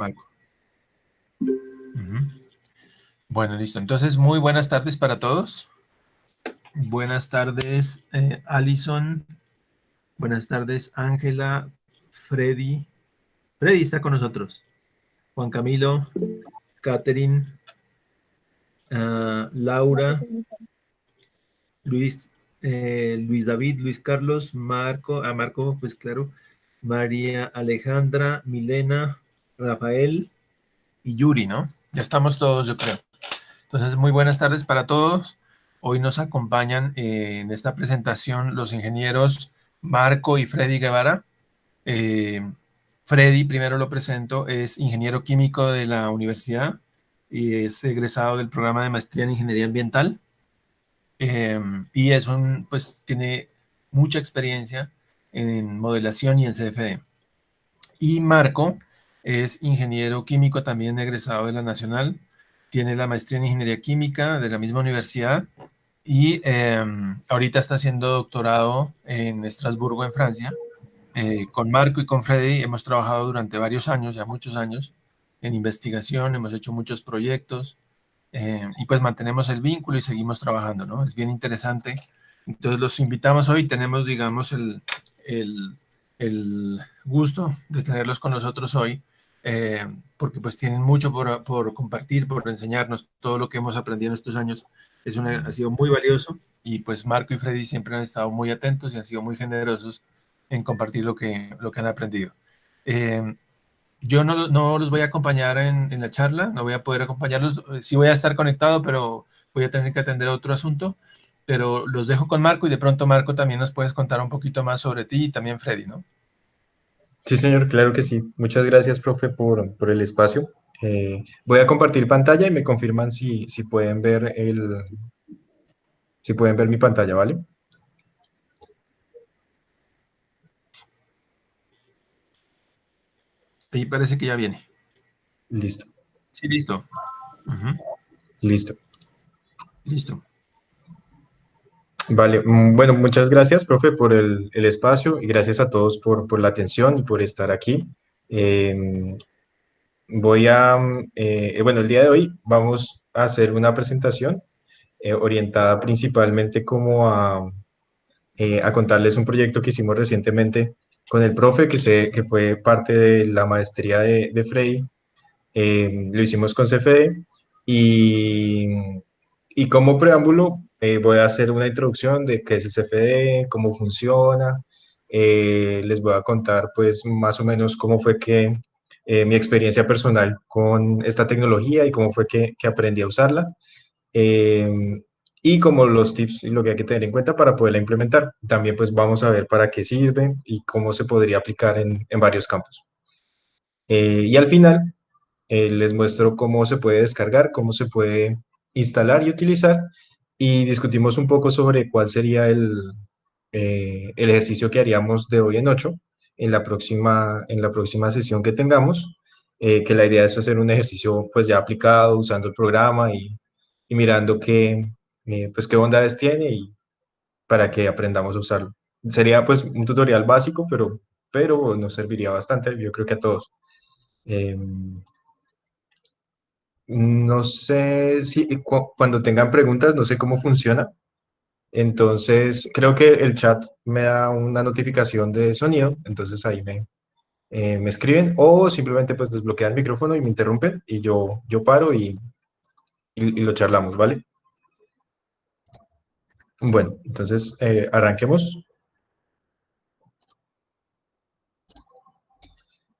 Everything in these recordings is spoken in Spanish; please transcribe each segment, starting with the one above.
Marco. Bueno, listo. Entonces, muy buenas tardes para todos. Buenas tardes, Alison. Buenas tardes, Ángela, Freddy. Freddy está con nosotros. Juan Camilo, Catherine, Laura, Luis, Luis David, Luis Carlos, Marco, Marco, pues claro, María Alejandra, Milena, Rafael y Yuri, ¿no? Ya estamos todos, yo creo. Entonces, muy buenas tardes para todos. Hoy nos acompañan en esta presentación los ingenieros Marco y Freddy Guevara. Freddy, primero lo presento, es ingeniero químico de la universidad y es egresado del programa de maestría en ingeniería ambiental. Y pues tiene mucha experiencia en modelación y en CFD. Y Marco es ingeniero químico también egresado de la Nacional, tiene la maestría en ingeniería química de la misma universidad y ahorita está haciendo doctorado en Estrasburgo, en Francia. Con Marco y con Freddy hemos trabajado durante varios años, ya muchos años, en investigación, hemos hecho muchos proyectos y pues mantenemos el vínculo y seguimos trabajando, ¿no? Es bien interesante. Entonces los invitamos hoy, tenemos, digamos, el gusto de tenerlos con nosotros hoy, porque pues tienen mucho por compartir, por enseñarnos todo lo que hemos aprendido en estos años. Ha sido muy valioso y pues Marco y Freddy siempre han estado muy atentos y han sido muy generosos en compartir lo que han aprendido. Yo no los voy a acompañar en la charla, no voy a poder acompañarlos, sí voy a estar conectado, pero voy a tener que atender otro asunto, pero los dejo con Marco y de pronto Marco también nos puedes contar un poquito más sobre ti y también Freddy, ¿no? Sí, señor, claro que sí. Muchas gracias, profe, por el espacio. Voy a compartir pantalla y me confirman si pueden ver si pueden ver mi pantalla, ¿vale? Ahí parece que ya viene. Listo. Sí, listo. Listo. Listo. Vale, bueno, muchas gracias, profe, por el espacio y gracias a todos por la atención y por estar aquí. Eh, bueno, el día de hoy vamos a hacer una presentación orientada principalmente como a contarles un proyecto que hicimos recientemente con el profe, que fue parte de la maestría de Frey. Lo hicimos con CFD y, y como preámbulo voy a hacer una introducción de qué es el CFD, cómo funciona. Les voy a contar pues más o menos cómo fue que mi experiencia personal con esta tecnología y cómo fue que aprendí a usarla. Y como los tips y lo que hay que tener en cuenta para poderla implementar. También pues vamos a ver para qué sirve y cómo se podría aplicar en varios campos. Y al final les muestro cómo se puede descargar, cómo se puede instalar y utilizar y discutimos un poco sobre cuál sería el ejercicio que haríamos de hoy en 8 en la próxima sesión que tengamos, que la idea es hacer un ejercicio pues ya aplicado usando el programa y mirando pues, qué bondades tiene y para que aprendamos a usarlo. Sería pues un tutorial básico, pero nos serviría bastante, yo creo que a todos. No sé si cuando tengan preguntas, no sé cómo funciona. Entonces, creo que el chat me da una notificación de sonido, entonces ahí me escriben o simplemente pues desbloquean el micrófono y me interrumpen y yo paro y lo charlamos, ¿vale? Bueno, entonces arranquemos.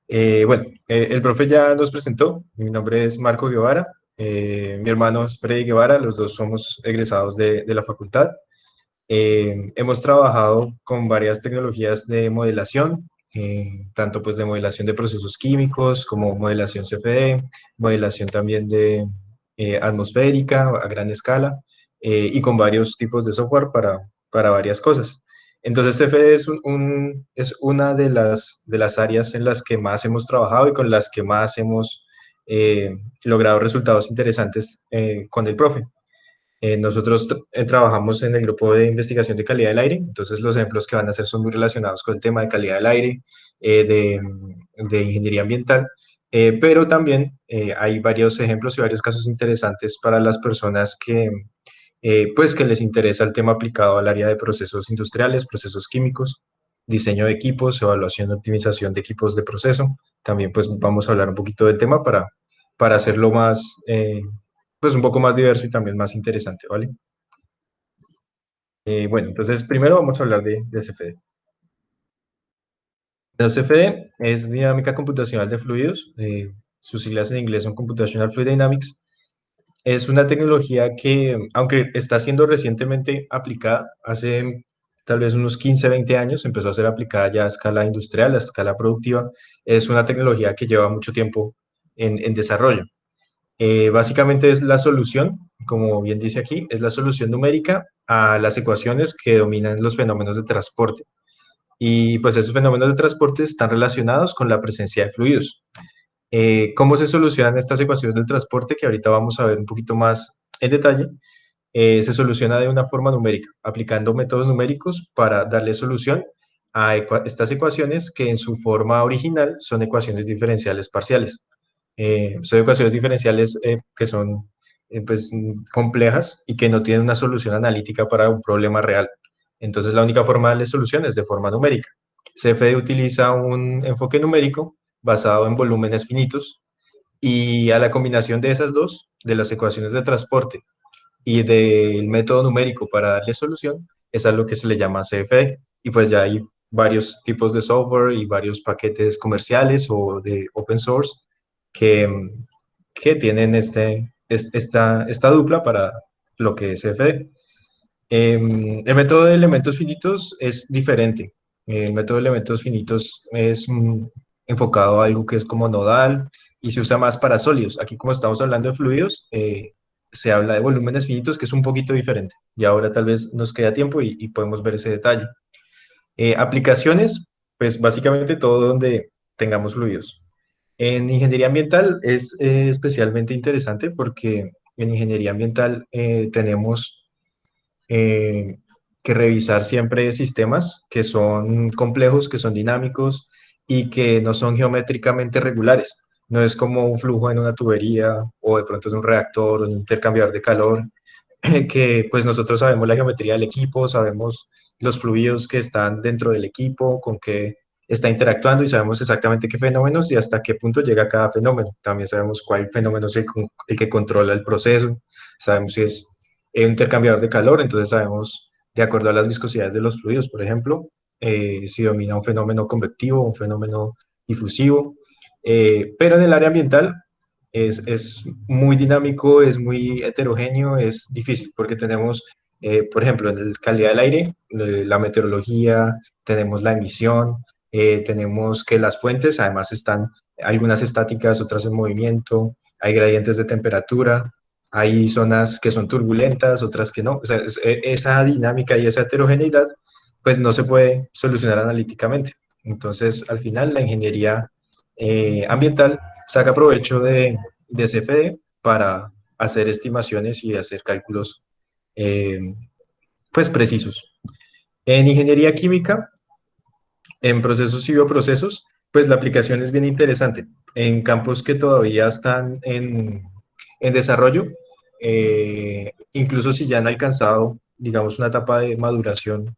Bueno, el profe ya nos presentó. Mi nombre es Marco Guevara. Mi hermano es Freddy Guevara. Los dos somos egresados de la facultad. Hemos trabajado con varias tecnologías de modelación, tanto pues de modelación de procesos químicos como modelación CFD, modelación también de atmosférica a gran escala y con varios tipos de software para varias cosas. Entonces CFD es una de las áreas en las que más hemos trabajado y con las que más hemos logrado resultados interesantes con el profe. Nosotros trabajamos en el grupo de investigación de calidad del aire, entonces los ejemplos que van a hacer son muy relacionados con el tema de calidad del aire, de ingeniería ambiental, Pero también hay varios ejemplos y varios casos interesantes para las personas pues que les interesa el tema aplicado al área de procesos industriales, procesos químicos, diseño de equipos, evaluación y optimización de equipos de proceso. También pues vamos a hablar un poquito del tema para hacerlo más, pues un poco más diverso y también más interesante, ¿vale? Bueno, entonces primero vamos a hablar del CFD. El CFD es dinámica computacional de fluidos, sus siglas en inglés son Computational Fluid Dynamics. Es una tecnología que, aunque está siendo recientemente aplicada, hace tal vez unos 15, 20 años, empezó a ser aplicada ya a escala industrial, a escala productiva. Es una tecnología que lleva mucho tiempo en desarrollo. Básicamente es la solución, como bien dice aquí, es la solución numérica a las ecuaciones que dominan los fenómenos de transporte. Y pues esos fenómenos de transporte están relacionados con la presencia de fluidos. ¿Cómo se solucionan estas ecuaciones del transporte? Que ahorita vamos a ver un poquito más en detalle. Se soluciona de una forma numérica, aplicando métodos numéricos para darle solución a estas ecuaciones que en su forma original son ecuaciones diferenciales parciales. Son ecuaciones diferenciales que son pues, complejas y que no tienen una solución analítica para un problema real. Entonces, la única forma de darle solución es de forma numérica. CFD utiliza un enfoque numérico basado en volúmenes finitos y a la combinación de esas dos, de las ecuaciones de transporte y del método numérico para darle solución, es a lo que se le llama CFD. Y pues ya hay varios tipos de software y varios paquetes comerciales o de open source que, que tienen esta dupla para lo que es CFD. El método de elementos finitos es diferente. El método de elementos finitos es enfocado a algo que es como nodal y se usa más para sólidos. Aquí como estamos hablando de fluidos, se habla de volúmenes finitos, que es un poquito diferente. Y ahora tal vez nos queda tiempo y podemos ver ese detalle. Aplicaciones, pues básicamente todo donde tengamos fluidos. En ingeniería ambiental es especialmente interesante porque en ingeniería ambiental tenemos eh, que revisar siempre sistemas que son complejos, que son dinámicos y que no son geométricamente regulares. No es como un flujo en una tubería o de pronto en un reactor o en un intercambiador de calor, que pues nosotros sabemos la geometría del equipo, sabemos los fluidos que están dentro del equipo, con qué está interactuando y sabemos exactamente qué fenómenos y hasta qué punto llega cada fenómeno. También sabemos cuál fenómeno es el que controla el proceso, sabemos si es un intercambiador de calor, entonces sabemos, de acuerdo a las viscosidades de los fluidos, por ejemplo, si domina un fenómeno convectivo, un fenómeno difusivo, pero en el área ambiental es muy dinámico, es muy heterogéneo, es difícil porque tenemos, por ejemplo, en la calidad del aire, la meteorología, tenemos la emisión, tenemos que las fuentes además están algunas estáticas, otras en movimiento, hay gradientes de temperatura, hay zonas que son turbulentas, otras que no. O sea, esa dinámica y esa heterogeneidad, pues no se puede solucionar analíticamente. Entonces, al final, la ingeniería ambiental saca provecho de CFD para hacer estimaciones y hacer cálculos eh, pues precisos. En ingeniería química, en procesos y bioprocesos, pues la aplicación es bien interesante. En campos que todavía están en desarrollo, incluso si ya han alcanzado, digamos, una etapa de maduración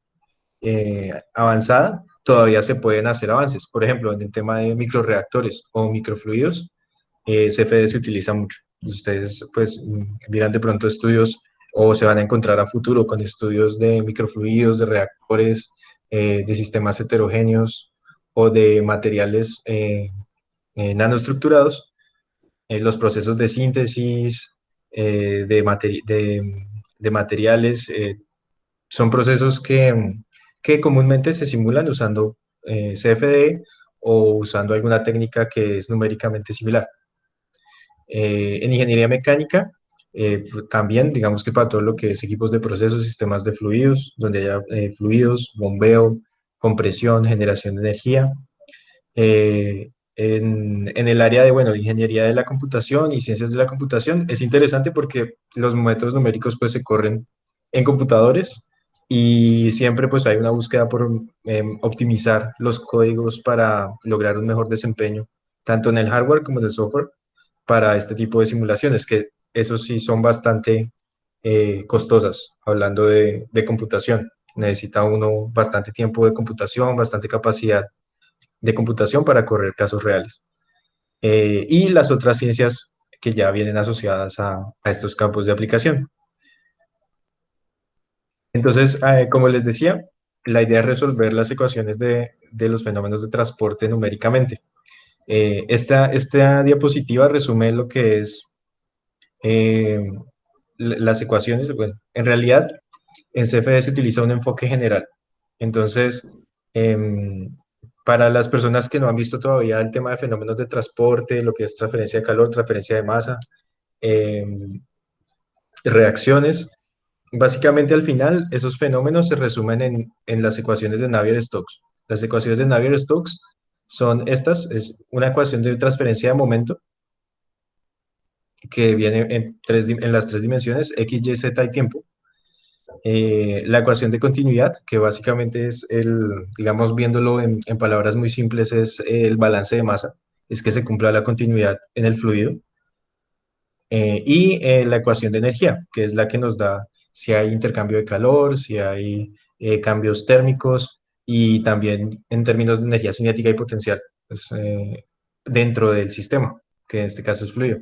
avanzada, todavía se pueden hacer avances. Por ejemplo, en el tema de microreactores o microfluidos, CFD se utiliza mucho. Ustedes pues miran de pronto estudios o se van a encontrar a futuro con estudios de microfluidos, de reactores, de sistemas heterogéneos o de materiales nanoestructurados, los procesos de síntesis de materiales, son procesos que comúnmente se simulan usando CFD o usando alguna técnica que es numéricamente similar. En ingeniería mecánica, también, digamos que para todo lo que es equipos de procesos, sistemas de fluidos, donde haya fluidos, bombeo, compresión, generación de energía. En el área de, bueno, ingeniería de la computación y ciencias de la computación, es interesante porque los métodos numéricos pues se corren en computadores y siempre pues hay una búsqueda por optimizar los códigos para lograr un mejor desempeño tanto en el hardware como en el software, para este tipo de simulaciones, que eso sí son bastante costosas, hablando de computación. Necesita uno bastante tiempo de computación, bastante capacidad de computación para correr casos reales. Y las otras ciencias que ya vienen asociadas a estos campos de aplicación. Entonces, como les decía, la idea es resolver las ecuaciones de los fenómenos de transporte numéricamente. Esta diapositiva resume lo que es eh, las ecuaciones. Bueno, en realidad, en CFD se utiliza un enfoque general. Entonces, em, para las personas que no han visto todavía el tema de fenómenos de transporte, lo que es transferencia de calor, transferencia de masa, em, reacciones, básicamente al final esos fenómenos se resumen en las ecuaciones de Navier-Stokes. Las ecuaciones de Navier-Stokes son estas, es una ecuación de transferencia de momento que viene en las tres dimensiones, x, y, z y tiempo. La ecuación de continuidad, que básicamente es digamos, viéndolo en palabras muy simples, es el balance de masa, es que se cumpla la continuidad en el fluido. La ecuación de energía, que es la que nos da si hay intercambio de calor, si hay cambios térmicos y también en términos de energía cinética y potencial, pues, dentro del sistema, que en este caso es fluido.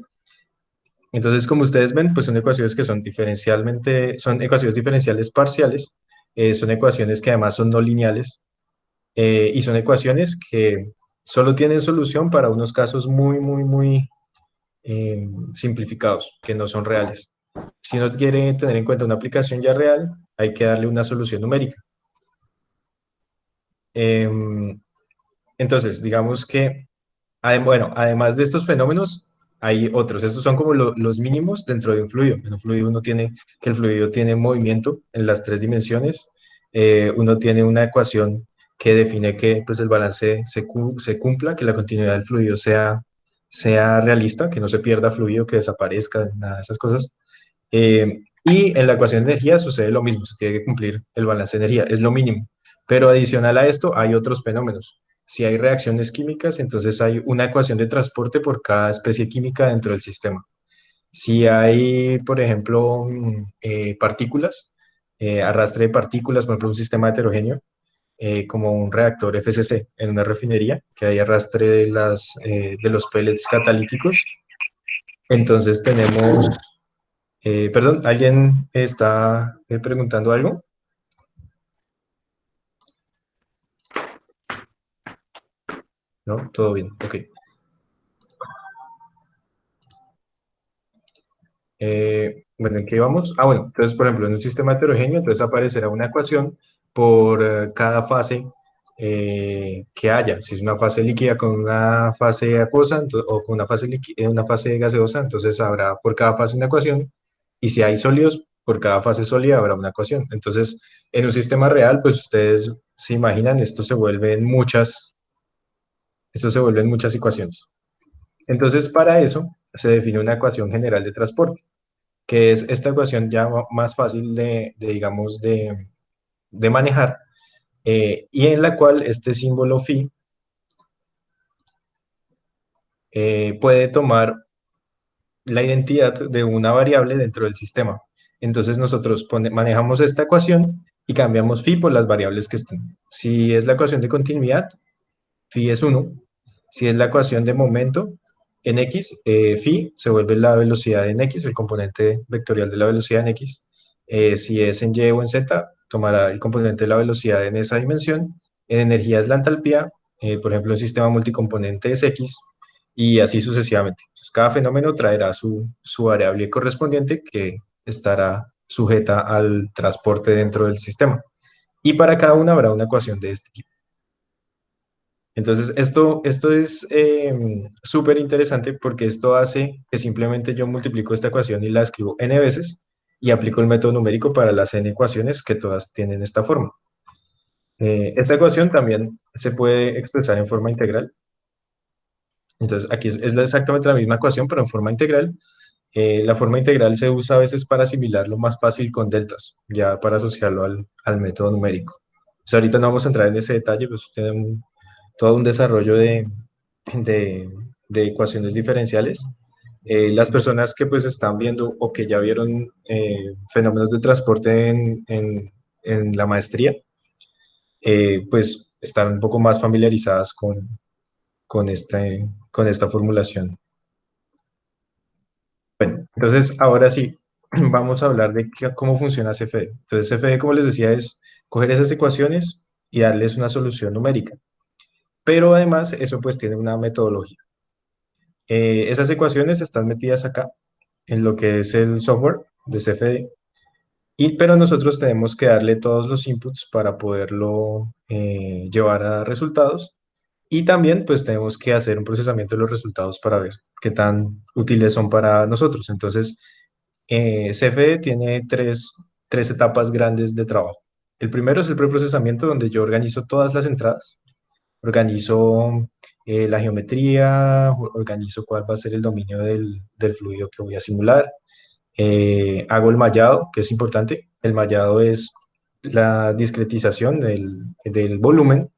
Entonces, como ustedes ven, pues son ecuaciones que son ecuaciones diferenciales parciales, son ecuaciones que además son no lineales y son ecuaciones que solo tienen solución para unos casos muy, muy, muy simplificados, que no son reales. Si uno quiere tener en cuenta una aplicación ya real, hay que darle una solución numérica. Em, entonces, digamos que, bueno, además de estos fenómenos, hay otros. Estos son como los mínimos dentro de un fluido. En un fluido uno tiene que el fluido tiene movimiento en las tres dimensiones. Uno tiene una ecuación que define que pues, el balance se cumpla, que la continuidad del fluido sea realista, que no se pierda fluido, que desaparezca, nada de esas cosas. Y en la ecuación de energía sucede lo mismo, se tiene que cumplir el balance de energía, es lo mínimo. Pero adicional a esto hay otros fenómenos. Si hay reacciones químicas, entonces hay una ecuación de transporte por cada especie química dentro del sistema. Si hay, por ejemplo, partículas, arrastre de partículas, por ejemplo, un sistema heterogéneo, como un reactor FCC en una refinería, que hay arrastre de los pellets catalíticos. Entonces tenemos, perdón, ¿alguien está preguntando algo? ¿No? Todo bien, ok. Bueno, ¿en qué vamos? Ah, bueno, entonces, por ejemplo, en un sistema heterogéneo, entonces aparecerá una ecuación por cada fase que haya. Si es una fase líquida con una fase acuosa o con una fase gaseosa, entonces habrá por cada fase una ecuación. Y si hay sólidos, por cada fase sólida habrá una ecuación. Entonces, en un sistema real, pues ustedes se imaginan, esto se vuelven muchas ecuaciones. Entonces, para eso se define una ecuación general de transporte, que es esta ecuación ya más fácil digamos, de manejar, y en la cual este símbolo phi puede tomar la identidad de una variable dentro del sistema. Entonces nosotros manejamos esta ecuación y cambiamos phi por las variables que estén. Si es la ecuación de continuidad, phi es 1. Si es la ecuación de momento, en x, phi se vuelve la velocidad en x, el componente vectorial de la velocidad en x. Si es en y o en z, tomará el componente de la velocidad en esa dimensión. En energía es la entalpía, por ejemplo, un sistema multicomponente es x, y así sucesivamente. Entonces, cada fenómeno traerá su variable correspondiente que estará sujeta al transporte dentro del sistema. Y para cada una habrá una ecuación de este tipo. Entonces, esto es súper interesante porque esto hace que simplemente yo multiplico esta ecuación y la escribo n veces y aplico el método numérico para las n ecuaciones que todas tienen esta forma. Esta ecuación también se puede expresar en forma integral. Entonces, aquí es exactamente la misma ecuación, pero en forma integral. La forma integral se usa a veces para asimilarlo más fácil con deltas, ya para asociarlo al método numérico. O sea, ahorita no vamos a entrar en ese detalle, pues tiene todo un desarrollo de ecuaciones diferenciales. Las personas que pues están viendo o que ya vieron fenómenos de transporte en la maestría, pues están un poco más familiarizadas con esta formulación. Bueno, entonces ahora sí, vamos a hablar de cómo funciona CFD. Entonces CFD, como les decía, es coger esas ecuaciones y darles una solución numérica. Pero además eso pues tiene una metodología. Esas ecuaciones están metidas acá en lo que es el software de CFD, pero nosotros tenemos que darle todos los inputs para poderlo llevar a resultados. Y también pues tenemos que hacer un procesamiento de los resultados para ver qué tan útiles son para nosotros. Entonces, CFE tiene tres etapas grandes de trabajo. El primero es el preprocesamiento, donde yo organizo todas las entradas, organizo la geometría, organizo cuál va a ser el dominio del fluido que voy a simular, hago el mallado, que es importante. El mallado es la discretización del volumen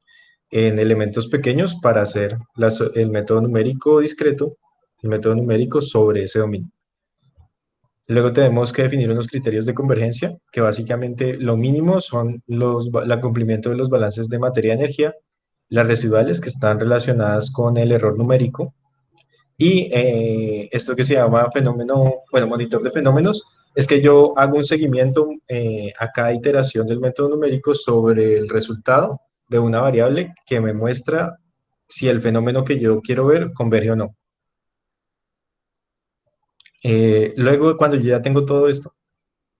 en elementos pequeños para hacer el método numérico discreto, el método numérico sobre ese dominio. Luego tenemos que definir unos criterios de convergencia, que básicamente lo mínimo son el cumplimiento de los balances de materia-energía, las residuales que están relacionadas con el error numérico, y esto que se llama fenómeno, bueno, monitor de fenómenos, es que yo hago un seguimiento a cada iteración del método numérico sobre el resultado de una variable que me muestra si el fenómeno que yo quiero ver converge o no. Luego, cuando yo ya tengo todo esto,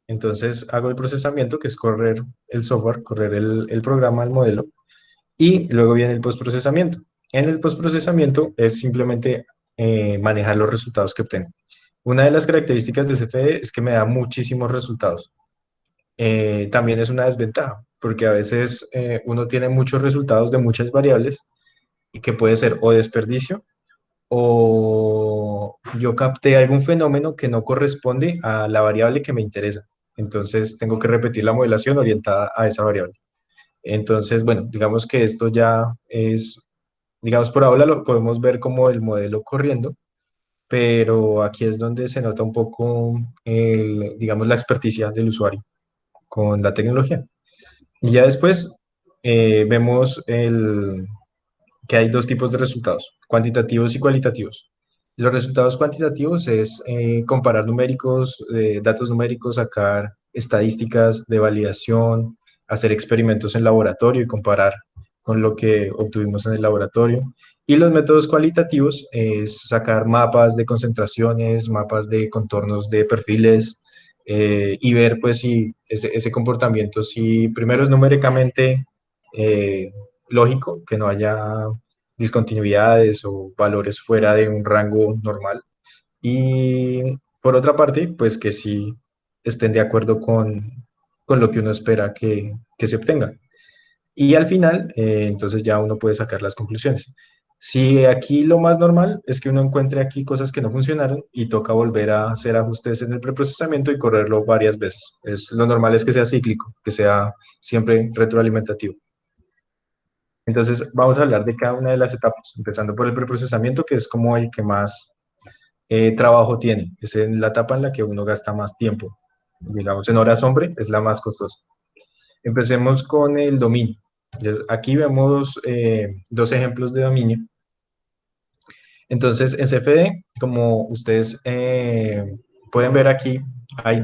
entonces hago el procesamiento, que es correr el software, correr el programa, el modelo, y luego viene el postprocesamiento. En el postprocesamiento es simplemente manejar los resultados que obtengo. Una de las características de CFD es que me da muchísimos resultados. También es una desventaja, porque a veces uno tiene muchos resultados de muchas variables y que puede ser o desperdicio o yo capté algún fenómeno que no corresponde a la variable que me interesa. Entonces tengo que repetir la modelación orientada a esa variable. Entonces, bueno, digamos que esto ya es, digamos por ahora lo podemos ver como el modelo corriendo, pero aquí es donde se nota un poco, digamos, la experticia del usuario con la tecnología. Y ya después vemos que hay dos tipos de resultados, cuantitativos y cualitativos. Los resultados cuantitativos es comparar numéricos, datos numéricos, sacar estadísticas de validación, hacer experimentos en laboratorio y comparar con lo que obtuvimos en el laboratorio. Y los métodos cualitativos es sacar mapas de concentraciones, mapas de contornos de perfiles y ver pues si ese comportamiento, si primero es numéricamente lógico, que no haya discontinuidades o valores fuera de un rango normal. Y por otra parte, pues que sí estén de acuerdo con lo que uno espera que se obtenga. Y al final, entonces ya uno puede sacar las conclusiones. Si aquí lo más normal es que uno encuentre aquí cosas que no funcionaron y toca volver a hacer ajustes en el preprocesamiento y correrlo varias veces. Lo normal es que sea cíclico, que sea siempre retroalimentativo. Entonces, vamos a hablar de cada una de las etapas, empezando por el preprocesamiento, que es como el que más trabajo tiene. Es en la etapa en la que uno gasta más tiempo. Digamos, en horas hombre es la más costosa. Empecemos con el dominio. Entonces, aquí vemos dos ejemplos de dominio. Entonces, en CFD, como ustedes pueden ver aquí, hay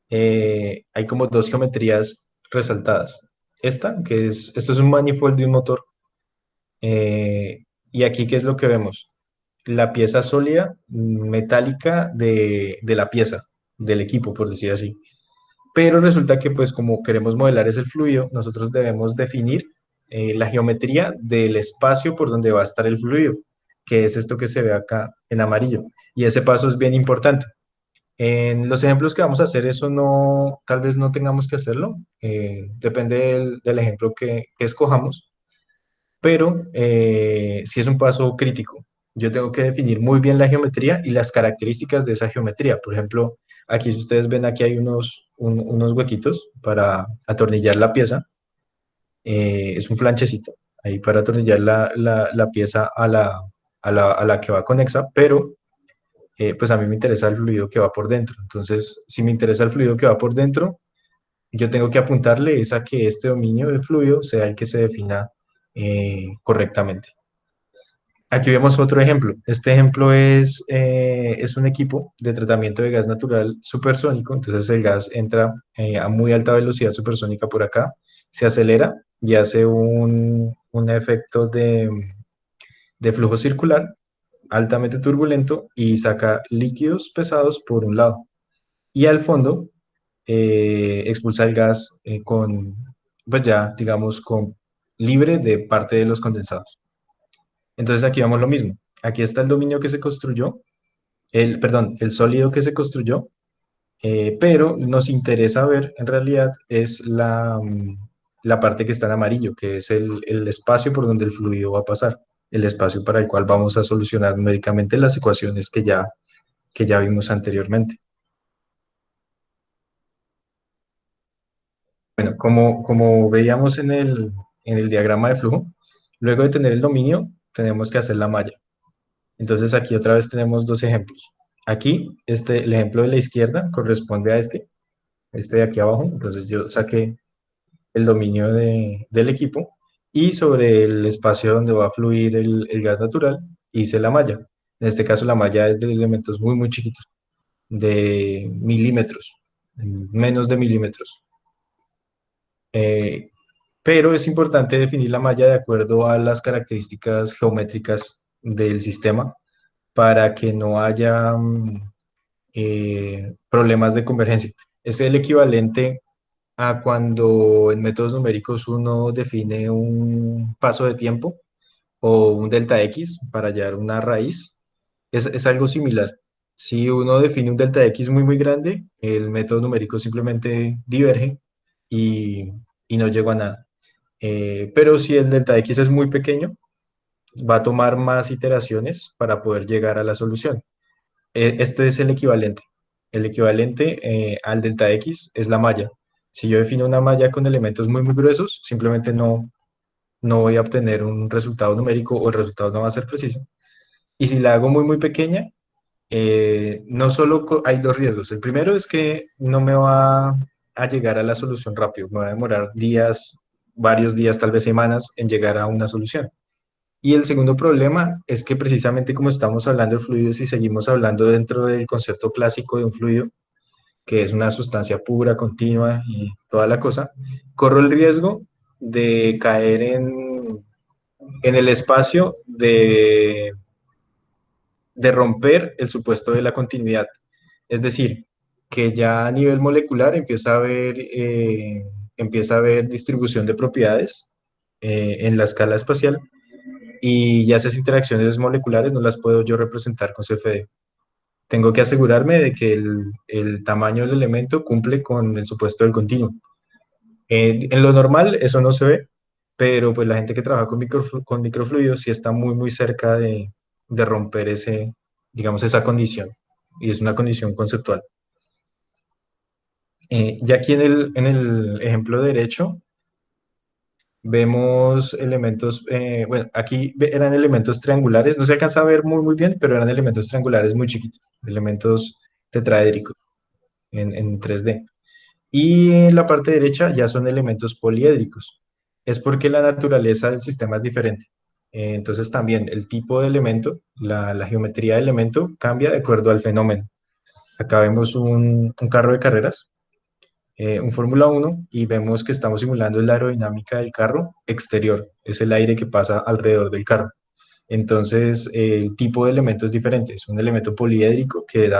hay como dos geometrías resaltadas. Esto es un manifold de un motor. Y aquí, ¿qué es lo que vemos? La pieza sólida metálica de la pieza, del equipo, por decir así. Pero resulta que, pues, como queremos modelar ese fluido, nosotros debemos definir la geometría del espacio por donde va a estar el fluido, que es esto que se ve acá en amarillo. Y ese paso es bien importante. En los ejemplos que vamos a hacer, eso no, tal vez no tengamos que hacerlo, depende del ejemplo que escojamos, pero sí es un paso crítico. Yo tengo que definir muy bien la geometría y las características de esa geometría. Por ejemplo, aquí si ustedes ven, aquí hay unos huequitos para atornillar la pieza. Es un flanchecito ahí para atornillar la pieza a a la que va conexa, pero pues a mí me interesa el fluido que va por dentro. Entonces, si me interesa el fluido que va por dentro, yo tengo que apuntarle es a que este dominio del fluido sea el que se defina correctamente. Aquí vemos otro ejemplo. Este ejemplo es un equipo de tratamiento de gas natural supersónico. Entonces el gas entra a muy alta velocidad supersónica por acá, se acelera y hace un efecto de flujo circular altamente turbulento y saca líquidos pesados por un lado. Y al fondo expulsa el gas pues ya, digamos, libre de parte de los condensados. Entonces aquí vemos lo mismo. Aquí está el dominio que se construyó, perdón, el sólido que se construyó, pero nos interesa ver en realidad es la parte que está en amarillo, que es el espacio por donde el fluido va a pasar, el espacio para el cual vamos a solucionar numéricamente las ecuaciones que ya vimos anteriormente. Bueno, como veíamos en el diagrama de flujo, luego de tener el dominio, tenemos que hacer la malla. Entonces aquí otra vez tenemos dos ejemplos. Aquí, el ejemplo de la izquierda corresponde a este de aquí abajo. Entonces yo saqué el dominio del equipo y sobre el espacio donde va a fluir el gas natural hice la malla. En este caso la malla es de elementos muy, muy chiquitos, de milímetros, menos de milímetros. Eh, pero es importante definir la malla de acuerdo a las características geométricas del sistema para que no haya problemas de convergencia. Es el equivalente a cuando en métodos numéricos uno define un paso de tiempo o un delta X para hallar una raíz. Es algo similar. Si uno define un delta X muy, muy grande, el método numérico simplemente diverge y, y no llega a nada. Pero si el delta X es muy pequeño, va a tomar más iteraciones para poder llegar a la solución. Este es el equivalente. El equivalente al delta X es la malla. Si yo defino una malla con elementos muy, muy gruesos, simplemente no voy a obtener un resultado numérico o el resultado no va a ser preciso. Y si la hago muy, muy pequeña, no solo hay dos riesgos. El primero es que no me va a llegar a la solución rápido. Me va a demorar días, varios días, tal vez semanas en llegar a una solución. Y el segundo problema es que precisamente como estamos hablando de fluidos y seguimos hablando dentro del concepto clásico de un fluido, que es una sustancia pura, continua y toda la cosa, corro el riesgo de caer en el espacio de romper el supuesto de la continuidad. Es decir, que ya a nivel molecular empieza a haber distribución de propiedades en la escala espacial y ya esas interacciones moleculares no las puedo yo representar con CFD. Tengo que asegurarme de que el tamaño del elemento cumple con el supuesto del continuo. En lo normal eso no se ve, pero pues la gente que trabaja con microfluidos sí está muy, muy cerca de romper digamos, esa condición. Y es una condición conceptual. Ya aquí en el ejemplo derecho vemos elementos, bueno, aquí eran elementos triangulares, no se alcanza a ver muy, muy bien, pero eran elementos triangulares muy chiquitos, elementos tetraédricos en 3D. Y en la parte derecha ya son elementos poliédricos. Es porque la naturaleza del sistema es diferente. Entonces también el tipo de elemento, la geometría del elemento cambia de acuerdo al fenómeno. Acá vemos un carro de carreras, un Fórmula 1, y vemos que estamos simulando la aerodinámica del carro exterior. Es el aire que pasa alrededor del carro. Entonces el tipo de elemento es diferente. Es un elemento poliédrico que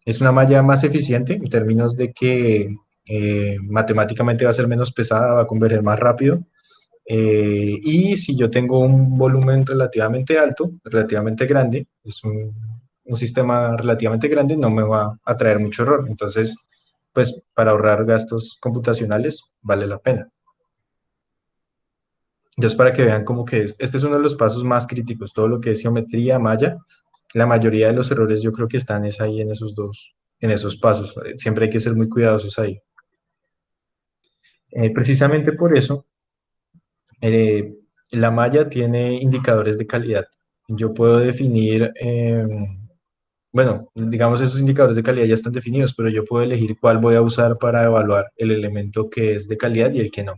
es una malla más eficiente en términos de que matemáticamente va a ser menos pesada, va a converger más rápido. Y si yo tengo un volumen relativamente alto, relativamente grande, es un sistema relativamente grande, no me va a traer mucho error. Entonces, pues para ahorrar gastos computacionales, vale la pena. Entonces, para que vean como que este es uno de los pasos más críticos, todo lo que es geometría, malla, la mayoría de los errores yo creo que están es ahí en esos pasos. Siempre hay que ser muy cuidadosos ahí. Precisamente por eso, eh, la malla tiene indicadores de calidad. yo puedo definir, bueno, digamos esos indicadores de calidad ya están definidos, pero yo puedo elegir cuál voy a usar para evaluar el elemento que es de calidad y el que no.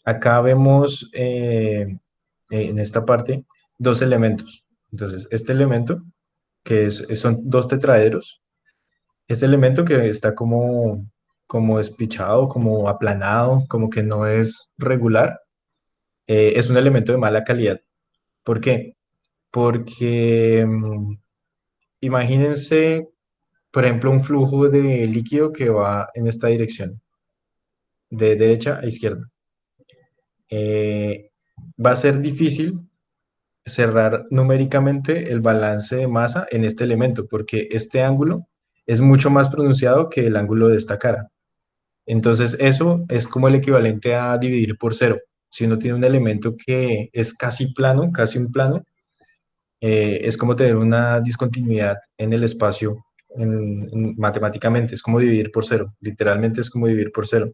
Acá vemos en esta parte dos elementos. Entonces, este elemento, son dos tetraedros, este elemento que está como espichado, como aplanado, como que no es regular, es un elemento de mala calidad. ¿Por qué? Porque imagínense, por ejemplo, un flujo de líquido que va en esta dirección, de derecha a izquierda. Eh, Va a ser difícil cerrar numéricamente el balance de masa en este elemento, porque este ángulo es mucho más pronunciado que el ángulo de esta cara. Entonces, eso es como el equivalente a dividir por cero. Si uno tiene un elemento que es casi plano, casi un plano, es como tener una discontinuidad en el espacio matemáticamente, es como dividir por cero, literalmente es como dividir por cero.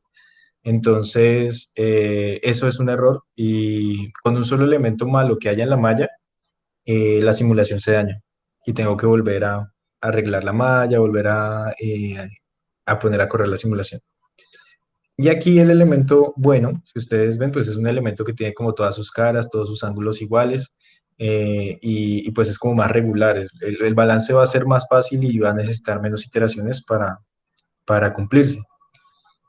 Entonces, eso es un error y con un solo elemento malo que haya en la malla, la simulación se daña y tengo que volver a arreglar la malla, volver a poner a correr la simulación. Y aquí el elemento bueno, si ustedes ven, pues es un elemento que tiene como todas sus caras, todos sus ángulos iguales, y pues es como más regular. El balance va a ser más fácil y va a necesitar menos iteraciones para cumplirse.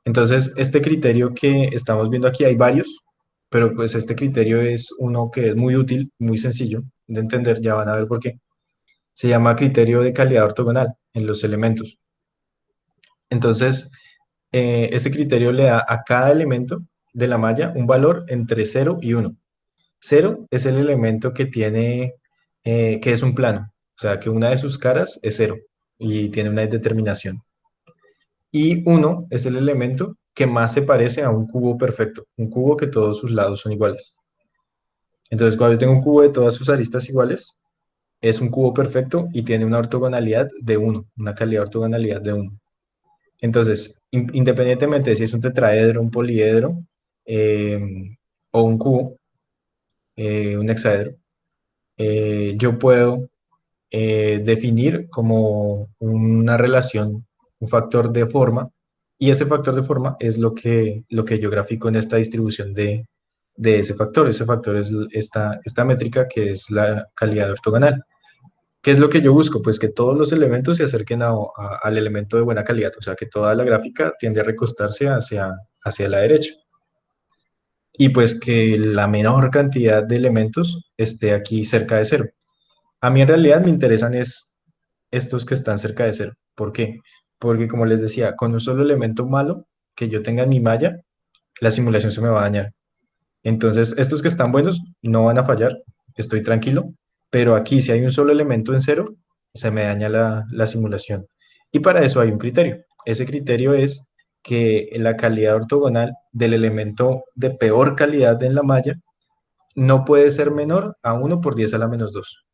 Entonces, este criterio que estamos viendo aquí, hay varios, pero pues este criterio es uno que es muy útil, muy sencillo de entender, ya van a ver por qué. Se llama criterio de calidad ortogonal en los elementos. Entonces, ese criterio le da a cada elemento de la malla un valor entre 0 y 1. 0 es el elemento que tiene, que es un plano, o sea, que una de sus caras es 0 y tiene una determinación. Y 1 es el elemento que más se parece a un cubo perfecto, un cubo que todos sus lados son iguales. Entonces, cuando yo tengo un cubo de todas sus aristas iguales, es un cubo perfecto y tiene una ortogonalidad de 1, una calidad de ortogonalidad de 1. Entonces, independientemente de si es un tetraedro, un poliedro eh, o un cubo, un hexaedro, yo puedo definir como una relación, un factor de forma, y ese factor de forma es lo que yo grafico en esta distribución de ese factor. Ese factor es esta métrica que es la calidad ortogonal. ¿Qué es lo que yo busco? Pues que todos los elementos se acerquen al elemento de buena calidad, o sea, que toda la gráfica tiende a recostarse hacia la derecha. Y pues que la menor cantidad de elementos esté aquí cerca de cero. A mí en realidad me interesan es estos que están cerca de cero. ¿Por qué? Porque como les decía, con un solo elemento malo que yo tenga en mi malla, la simulación se me va a dañar. Entonces, estos que están buenos no van a fallar, estoy tranquilo, pero aquí si hay un solo elemento en cero, se me daña la simulación. Y para eso hay un criterio. Ese criterio es que la calidad ortogonal del elemento de peor calidad en la malla no puede ser menor a 1 por 10 a la -2.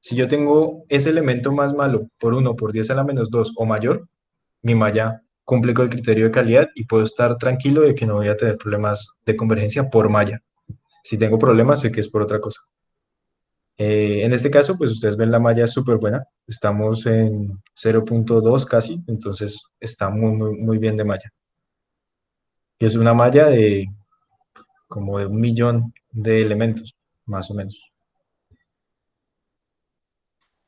Si yo tengo ese elemento más malo por 1 por 10 a la -2 o mayor, mi malla cumple con el criterio de calidad y puedo estar tranquilo de que no voy a tener problemas de convergencia por malla. Si tengo problemas, sé que es por otra cosa. En este caso, pues ustedes ven la malla es súper buena. Estamos en 0.2 casi, entonces está muy, muy, muy bien de malla. Y es una malla de como de 1 millón de elementos, más o menos.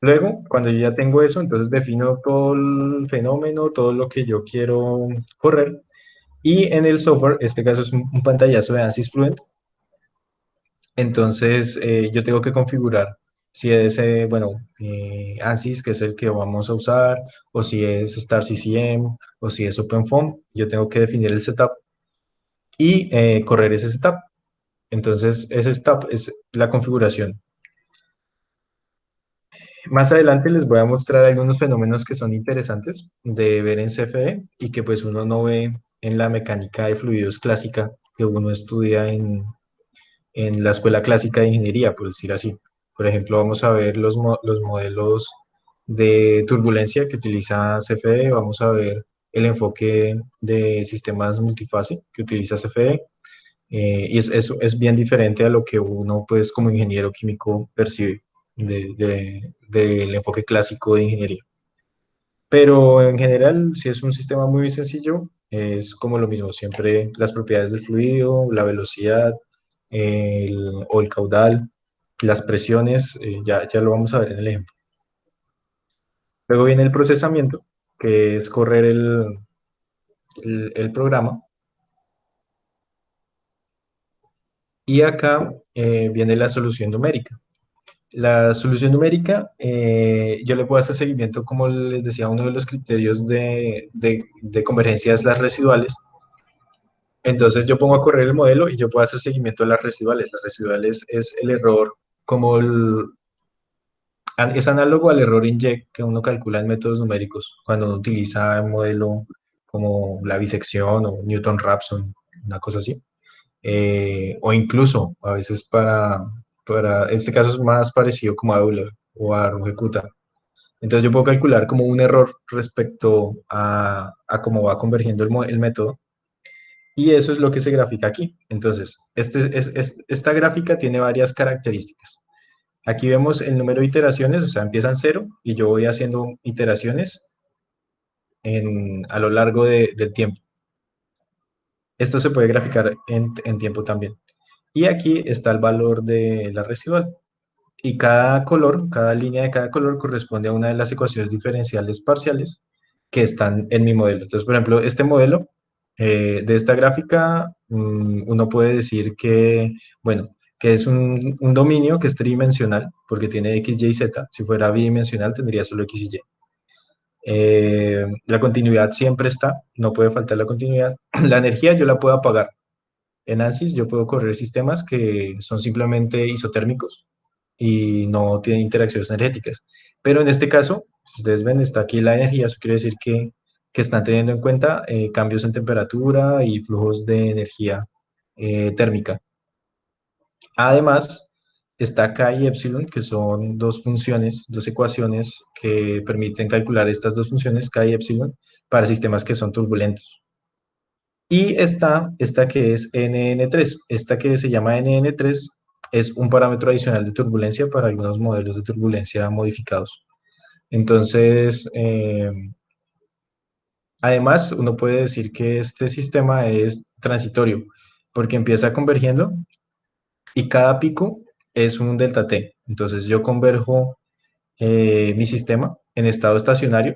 Luego, cuando yo ya tengo eso, entonces defino todo el fenómeno, todo lo que yo quiero correr. Y en el software, este caso es un pantallazo de ANSYS Fluent. Entonces, yo tengo que configurar si es, bueno, ANSYS, que es el que vamos a usar, o si es StarCCM, o si es OpenFOAM. Yo tengo que definir el setup y correr ese setup. Entonces, ese setup es la configuración. Más adelante les voy a mostrar algunos fenómenos que son interesantes de ver en CFE y que pues uno no ve en la mecánica de fluidos clásica que uno estudia en la escuela clásica de ingeniería, por decir así. Por ejemplo, vamos a ver los modelos de turbulencia que utiliza CFE, vamos a ver el enfoque de sistemas multifase que utiliza CFE, y eso es bien diferente a lo que uno pues como ingeniero químico percibe. del enfoque clásico de ingeniería. Pero en general, si es un sistema muy sencillo, es como lo mismo, siempre las propiedades del fluido, la velocidad o el caudal, las presiones, ya lo vamos a ver en el ejemplo. Luego viene el procesamiento, que es correr el programa. Y acá viene la solución numérica. La solución numérica, yo le puedo hacer seguimiento, como les decía, uno de los criterios de convergencia es las residuales. Entonces yo pongo a correr el modelo y yo puedo hacer seguimiento a las residuales. Las residuales es el error, como es análogo al error inject que uno calcula en métodos numéricos cuando uno utiliza un modelo como la bisección o Newton-Raphson, una cosa así. O incluso a veces este caso es más parecido como a Euler o a Runge-Kutta. Entonces yo puedo calcular como un error respecto a cómo va convergiendo el método, y eso es lo que se grafica aquí. Entonces, esta gráfica tiene varias características. Aquí vemos el número de iteraciones, o sea, empiezan cero y yo voy haciendo iteraciones a lo largo del tiempo. Esto se puede graficar en tiempo también. Y aquí está el valor de la residual. Y cada color, cada línea de cada color corresponde a una de las ecuaciones diferenciales parciales que están en mi modelo. Entonces, por ejemplo, este modelo de esta gráfica, uno puede decir que, bueno, que es un dominio que es tridimensional porque tiene x, y, z. Si fuera bidimensional tendría solo x y y. La continuidad siempre está, no puede faltar la continuidad. La energía yo la puedo apagar. En ANSYS yo puedo correr sistemas que son simplemente isotérmicos y no tienen interacciones energéticas. Pero en este caso, si ustedes ven, está aquí la energía, eso quiere decir que están teniendo en cuenta cambios en temperatura y flujos de energía térmica. Además, está K y epsilon, que son dos funciones, dos ecuaciones que permiten calcular estas dos funciones, K y epsilon, para sistemas que son turbulentos. Y esta que es NN3, esta que se llama NN3 es un parámetro adicional de turbulencia para algunos modelos de turbulencia modificados. Entonces, además, uno puede decir que este sistema es transitorio, porque empieza convergiendo y cada pico es un delta T. Entonces, yo converjo mi sistema en estado estacionario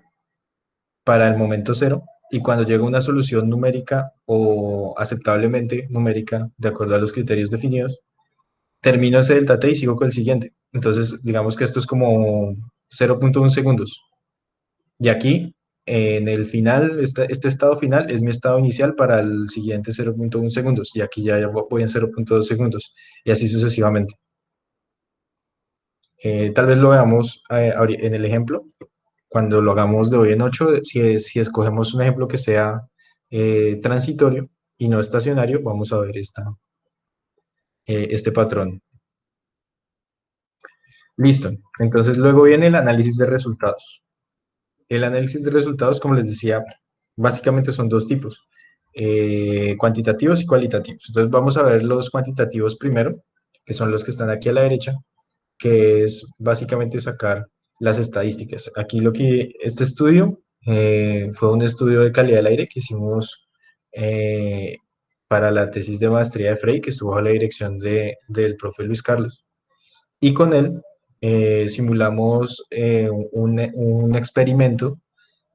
para el momento cero, y cuando llega una solución numérica o aceptablemente numérica, de acuerdo a los criterios definidos, termino ese delta t y sigo con el siguiente. Entonces, digamos que esto es como 0.1 segundos. Y aquí, en el final, este estado final es mi estado inicial para el siguiente 0.1 segundos. Y aquí ya voy en 0.2 segundos. Y así sucesivamente. Tal vez lo veamos en el ejemplo, cuando lo hagamos de hoy en 8, si escogemos un ejemplo que sea transitorio y no estacionario, vamos a ver este patrón. Listo. Entonces luego viene el análisis de resultados. El análisis de resultados, como les decía, básicamente son dos tipos, cuantitativos y cualitativos. Entonces vamos a ver los cuantitativos primero, que son los que están aquí a la derecha, que es básicamente sacar las estadísticas. Aquí este estudio fue un estudio de calidad del aire que hicimos para la tesis de maestría de Frey, que estuvo a la dirección del profe Luis Carlos. Y con él simulamos un experimento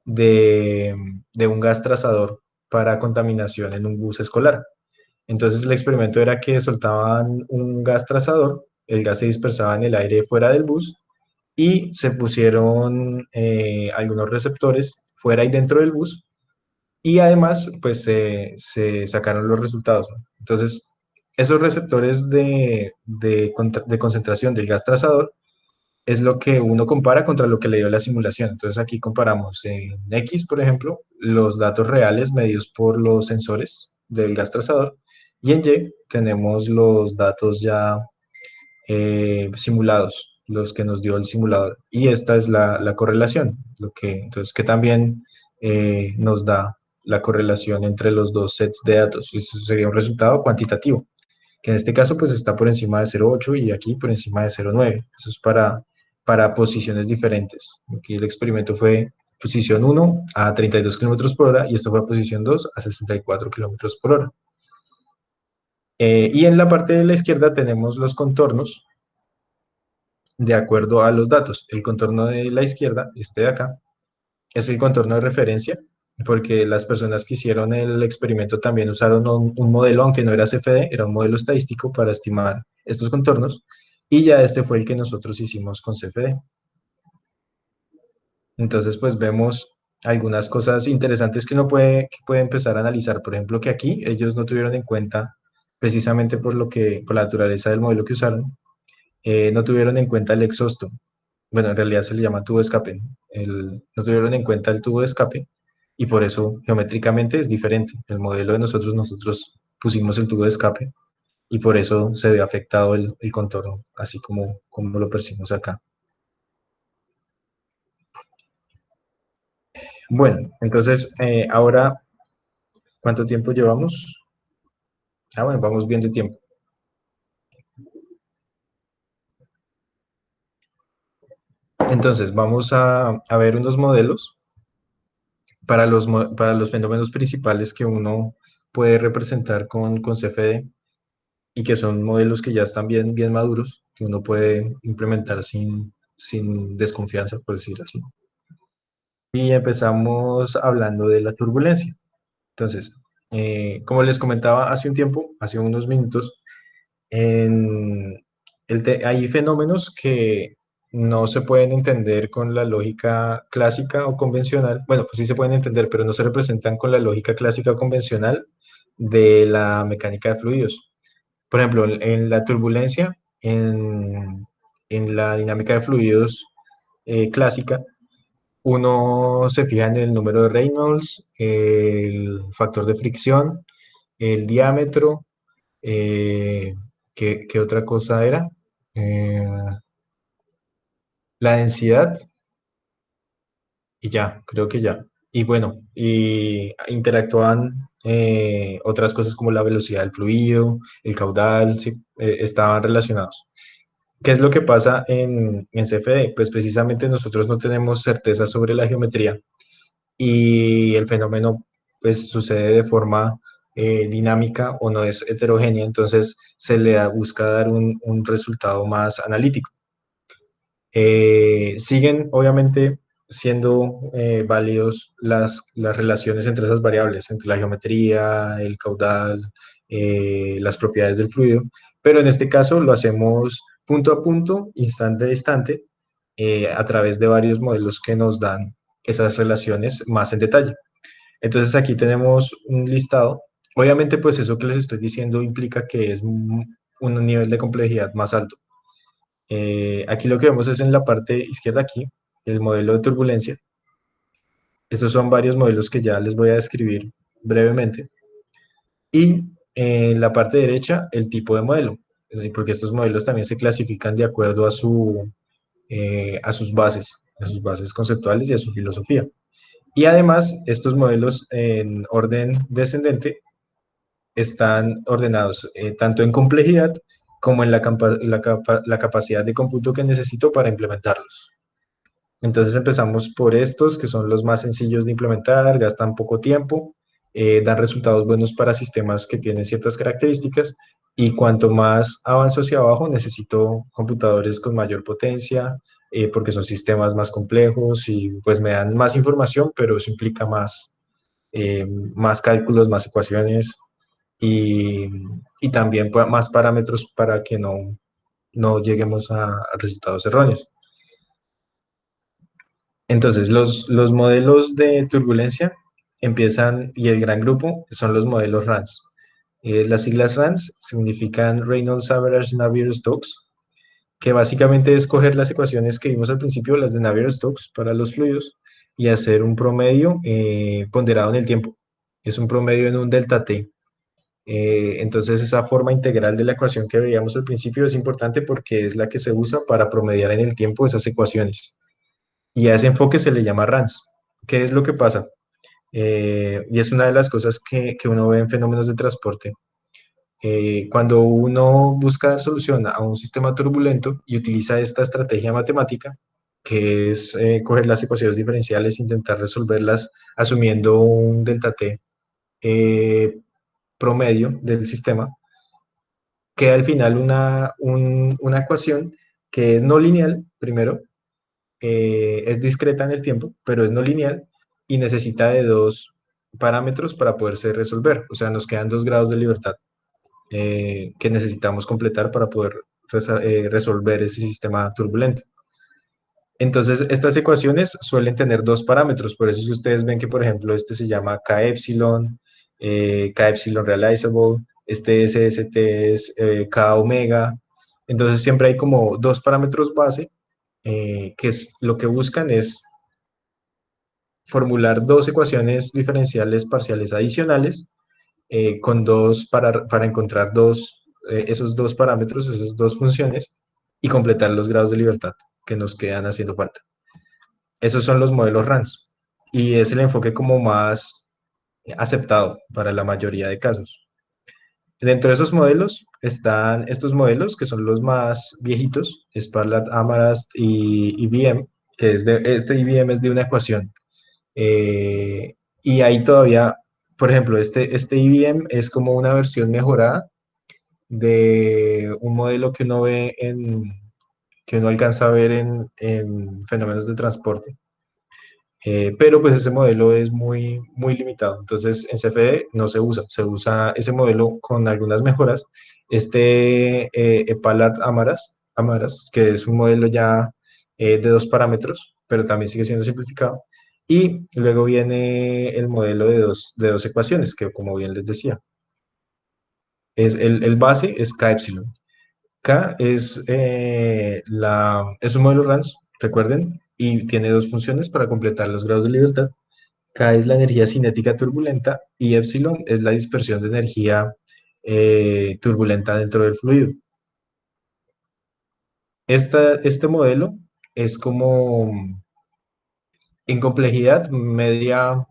de un gas trazador para contaminación en un bus escolar. Entonces el experimento era que soltaban un gas trazador, el gas se dispersaba en el aire fuera del bus y se pusieron algunos receptores fuera y dentro del bus, y además pues se sacaron los resultados, ¿no? Entonces esos receptores de concentración del gas trazador es lo que uno compara contra lo que le dio la simulación. Entonces aquí comparamos en X, por ejemplo, los datos reales medidos por los sensores del gas trazador, y en Y tenemos los datos ya simulados, los que nos dio el simulador. Y esta es la correlación, entonces que también nos da la correlación entre los dos sets de datos. Eso sería un resultado cuantitativo, que en este caso pues está por encima de 0,8 y aquí por encima de 0,9. Eso es para posiciones diferentes. Aquí el experimento fue posición 1 a 32 kilómetros por hora y esto fue posición 2 a 64 kilómetros por hora. Y en la parte de la izquierda tenemos los contornos de acuerdo a los datos. El contorno de la izquierda, este de acá, es el contorno de referencia, porque las personas que hicieron el experimento también usaron un modelo, aunque no era CFD, era un modelo estadístico para estimar estos contornos, y ya este fue el que nosotros hicimos con CFD. Entonces, pues vemos algunas cosas interesantes que uno puede empezar a analizar. Por ejemplo, que aquí ellos no tuvieron en cuenta, precisamente por la naturaleza del modelo que usaron, no tuvieron en cuenta el exhausto. Bueno, en realidad se le llama tubo de escape. No tuvieron en cuenta el tubo de escape y por eso geométricamente es diferente. El modelo de nosotros pusimos el tubo de escape y por eso se ve afectado el contorno, así como lo percibimos acá. Bueno, entonces ahora, ¿cuánto tiempo llevamos? Bueno, vamos bien de tiempo. Entonces, vamos a ver unos modelos para los fenómenos principales que uno puede representar con CFD y que son modelos que ya están bien maduros, que uno puede implementar sin desconfianza, por decir así. Y empezamos hablando de la turbulencia. Entonces, como les comentaba hace un tiempo, hace unos minutos, hay fenómenos que no se pueden entender con la lógica clásica o convencional. Bueno, pues sí se pueden entender, pero no se representan con la lógica clásica o convencional de la mecánica de fluidos. Por ejemplo, en la turbulencia, en la dinámica de fluidos clásica, uno se fija en el número de Reynolds, el factor de fricción, el diámetro, eh, ¿qué otra cosa era? Eh, la densidad y ya, creo que ya. Y bueno, y interactuaban otras cosas como la velocidad del fluido, el caudal, sí, estaban relacionados. ¿Qué es lo que pasa en CFD? Pues precisamente nosotros no tenemos certeza sobre la geometría y el fenómeno pues sucede de forma dinámica o no es heterogénea, entonces busca dar un resultado más analítico. Siguen obviamente siendo válidos las relaciones entre esas variables, entre la geometría, el caudal, las propiedades del fluido, pero en este caso lo hacemos punto a punto, instante a instante, a través de varios modelos que nos dan esas relaciones más en detalle. Entonces aquí tenemos un listado. Obviamente pues eso que les estoy diciendo implica que es un nivel de complejidad más alto. Aquí lo que vemos es en la parte izquierda aquí, el modelo de turbulencia. Estos son varios modelos que ya les voy a describir brevemente. Y en la parte derecha, el tipo de modelo, porque estos modelos también se clasifican de acuerdo a sus bases conceptuales y a su filosofía. Y además, estos modelos en orden descendente están ordenados tanto en complejidad como en la capacidad de cómputo que necesito para implementarlos. Entonces empezamos por estos, que son los más sencillos de implementar, gastan poco tiempo, dan resultados buenos para sistemas que tienen ciertas características, y cuanto más avanzo hacia abajo, necesito computadores con mayor potencia, porque son sistemas más complejos y pues me dan más información, pero eso implica más cálculos, más ecuaciones y, y también más parámetros para que no lleguemos a resultados erróneos. Entonces, los modelos de turbulencia empiezan, y el gran grupo son los modelos RANS. Las siglas RANS significan Reynolds Average Navier-Stokes, que básicamente es coger las ecuaciones que vimos al principio, las de Navier-Stokes para los fluidos, y hacer un promedio ponderado en el tiempo. Es un promedio en un delta T. Entonces, esa forma integral de la ecuación que veíamos al principio es importante porque es la que se usa para promediar en el tiempo esas ecuaciones. Y a ese enfoque se le llama RANS. ¿Qué es lo que pasa? Y es una de las cosas que uno ve en fenómenos de transporte. Cuando uno busca dar solución a un sistema turbulento y utiliza esta estrategia matemática, que es coger las ecuaciones diferenciales e intentar resolverlas asumiendo un delta t promedio del sistema, queda al final una ecuación que es no lineal, primero, es discreta en el tiempo, pero es no lineal y necesita de dos parámetros para poderse resolver. O sea, nos quedan 2 grados de libertad que necesitamos completar para poder resolver ese sistema turbulento. Entonces, estas ecuaciones suelen tener dos parámetros, por eso si ustedes ven que, por ejemplo, este se llama K epsilon, K epsilon realizable, este SST es K omega, entonces siempre hay como dos parámetros base, que es, lo que buscan es formular dos ecuaciones diferenciales parciales adicionales con para encontrar esos dos parámetros, esas dos funciones y completar los grados de libertad que nos quedan haciendo falta. Esos son los modelos RANS y es el enfoque como más aceptado para la mayoría de casos. Dentro de esos modelos están estos modelos que son los más viejitos, Sparlat, Amarast y IBM, que este IBM es de una ecuación. Y ahí todavía, por ejemplo, este IBM es como una versión mejorada de un modelo que uno ve que uno alcanza a ver en fenómenos de transporte. Pero pues ese modelo es muy, muy limitado. Entonces en CFD no se usa ese modelo con algunas mejoras. Este Epalat Amaras, que es un modelo ya de dos parámetros, pero también sigue siendo simplificado. Y luego viene el modelo de dos ecuaciones, que como bien les decía, el base es K epsilon. K es un modelo RANS, recuerden, y tiene dos funciones para completar los grados de libertad. K es la energía cinética turbulenta y epsilon es la dispersión de energía turbulenta dentro del fluido. Este modelo es como en complejidad media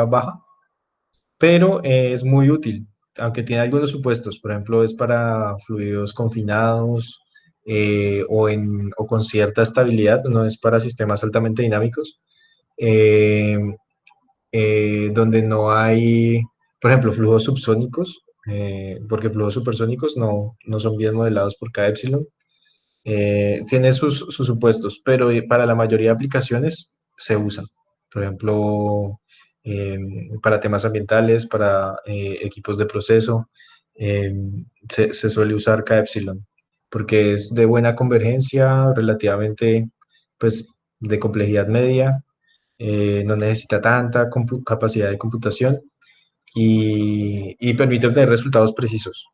baja, pero es muy útil, aunque tiene algunos supuestos. Por ejemplo, es para fluidos confinados o con cierta estabilidad, no es para sistemas altamente dinámicos. Eh, donde no hay, por ejemplo, flujos subsónicos, porque flujos supersónicos no son bien modelados por K epsilon. Tiene sus supuestos, pero para la mayoría de aplicaciones se usan. Por ejemplo, eh, para temas ambientales, para equipos de proceso, eh, se suele usar K epsilon, porque es de buena convergencia, relativamente, pues, de complejidad media, no necesita tanta capacidad de computación y permite obtener resultados precisos.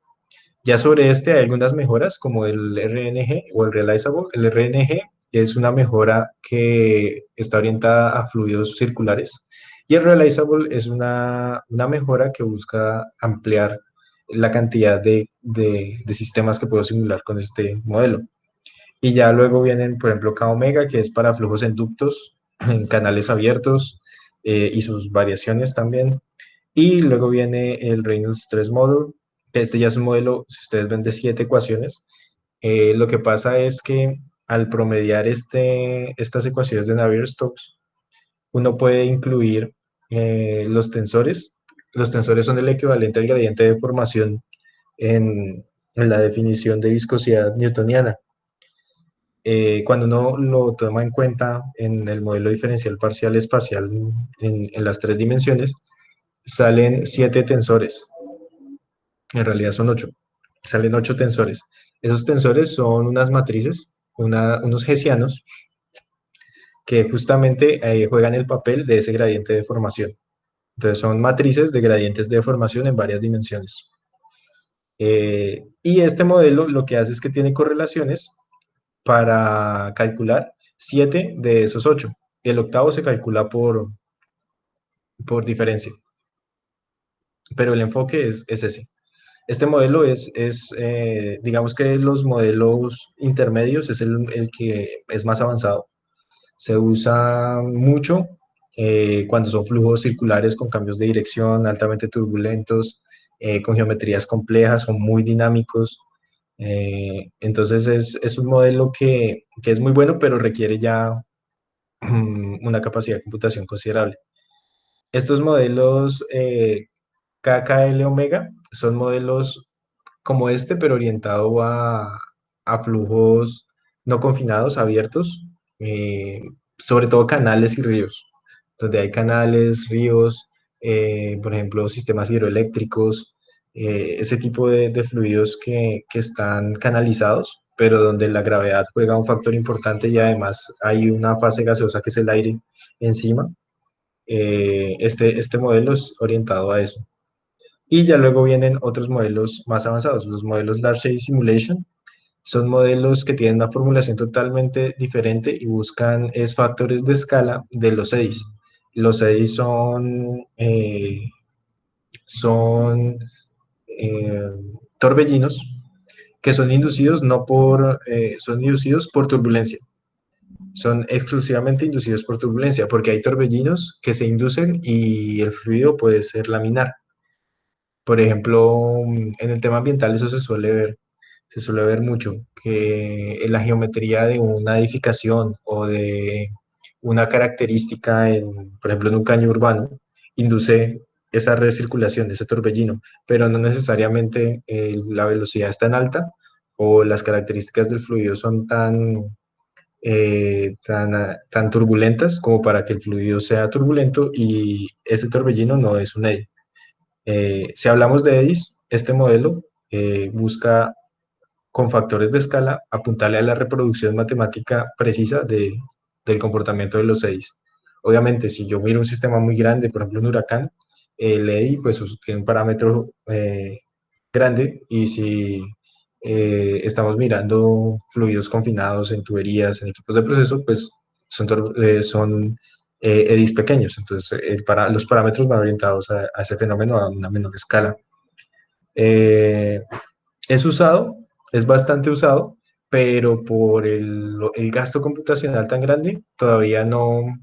Ya sobre este hay algunas mejoras como el RNG o el Realizable. El RNG es una mejora que está orientada a fluidos circulares y el Realizable es una mejora que busca ampliar la cantidad de sistemas que puedo simular con este modelo. Y ya luego vienen, por ejemplo, K-Omega, que es para flujos en ductos, en canales abiertos y sus variaciones también. Y luego viene el Reynolds 3 Model, que este ya es un modelo, si ustedes ven, de 7 ecuaciones. Lo que pasa es que al promediar estas ecuaciones de Navier-Stokes, uno puede incluir los tensores. Los tensores son el equivalente al gradiente de deformación en la definición de viscosidad newtoniana. Cuando uno lo toma en cuenta en el modelo diferencial parcial espacial en las 3 dimensiones, salen 7 tensores. En realidad son 8. Salen 8 tensores. Esos tensores son unas matrices, unos hessianos, que justamente juegan el papel de ese gradiente de deformación. Entonces son matrices de gradientes de deformación en varias dimensiones. Y este modelo lo que hace es que tiene correlaciones para calcular 7 de esos 8. Y el octavo se calcula por diferencia. Pero el enfoque es ese. Este modelo digamos que los modelos intermedios es el que es más avanzado. Se usa mucho cuando son flujos circulares con cambios de dirección altamente turbulentos, con geometrías complejas, son muy dinámicos. Entonces es un modelo que es muy bueno, pero requiere ya una capacidad de computación considerable. Estos modelos KKL Omega son modelos como este, pero orientado a flujos no confinados, abiertos, eh, sobre todo canales y ríos, donde hay canales, ríos, por ejemplo, sistemas hidroeléctricos, ese tipo de fluidos que están canalizados, pero donde la gravedad juega un factor importante y además hay una fase gaseosa que es el aire encima. Este modelo es orientado a eso. Y ya luego vienen otros modelos más avanzados. Los modelos Large Scale Simulation son modelos que tienen una formulación totalmente diferente y buscan factores de escala de los EDIs. Los EDIs son eh, torbellinos que son inducidos no por, son inducidos por turbulencia. Son exclusivamente inducidos por turbulencia, porque hay torbellinos que se inducen y el fluido puede ser laminar. Por ejemplo, en el tema ambiental eso se suele ver mucho, que en la geometría de una edificación o de una característica, por ejemplo, en un caño urbano, induce esa recirculación, ese torbellino, pero no necesariamente la velocidad es tan alta o las características del fluido son tan turbulentas como para que el fluido sea turbulento y ese torbellino no es un eddy. Si hablamos de EDIs, este modelo busca con factores de escala apuntarle a la reproducción matemática precisa del comportamiento de los EDIs. Obviamente, si yo miro un sistema muy grande, por ejemplo un huracán, el EDI pues tiene un parámetro grande y si estamos mirando fluidos confinados en tuberías, en equipos de proceso, pues son EDIs pequeños. Entonces, los parámetros van orientados a ese fenómeno a una menor escala. Eh, es usado, es bastante usado, pero por el gasto computacional tan grande, todavía no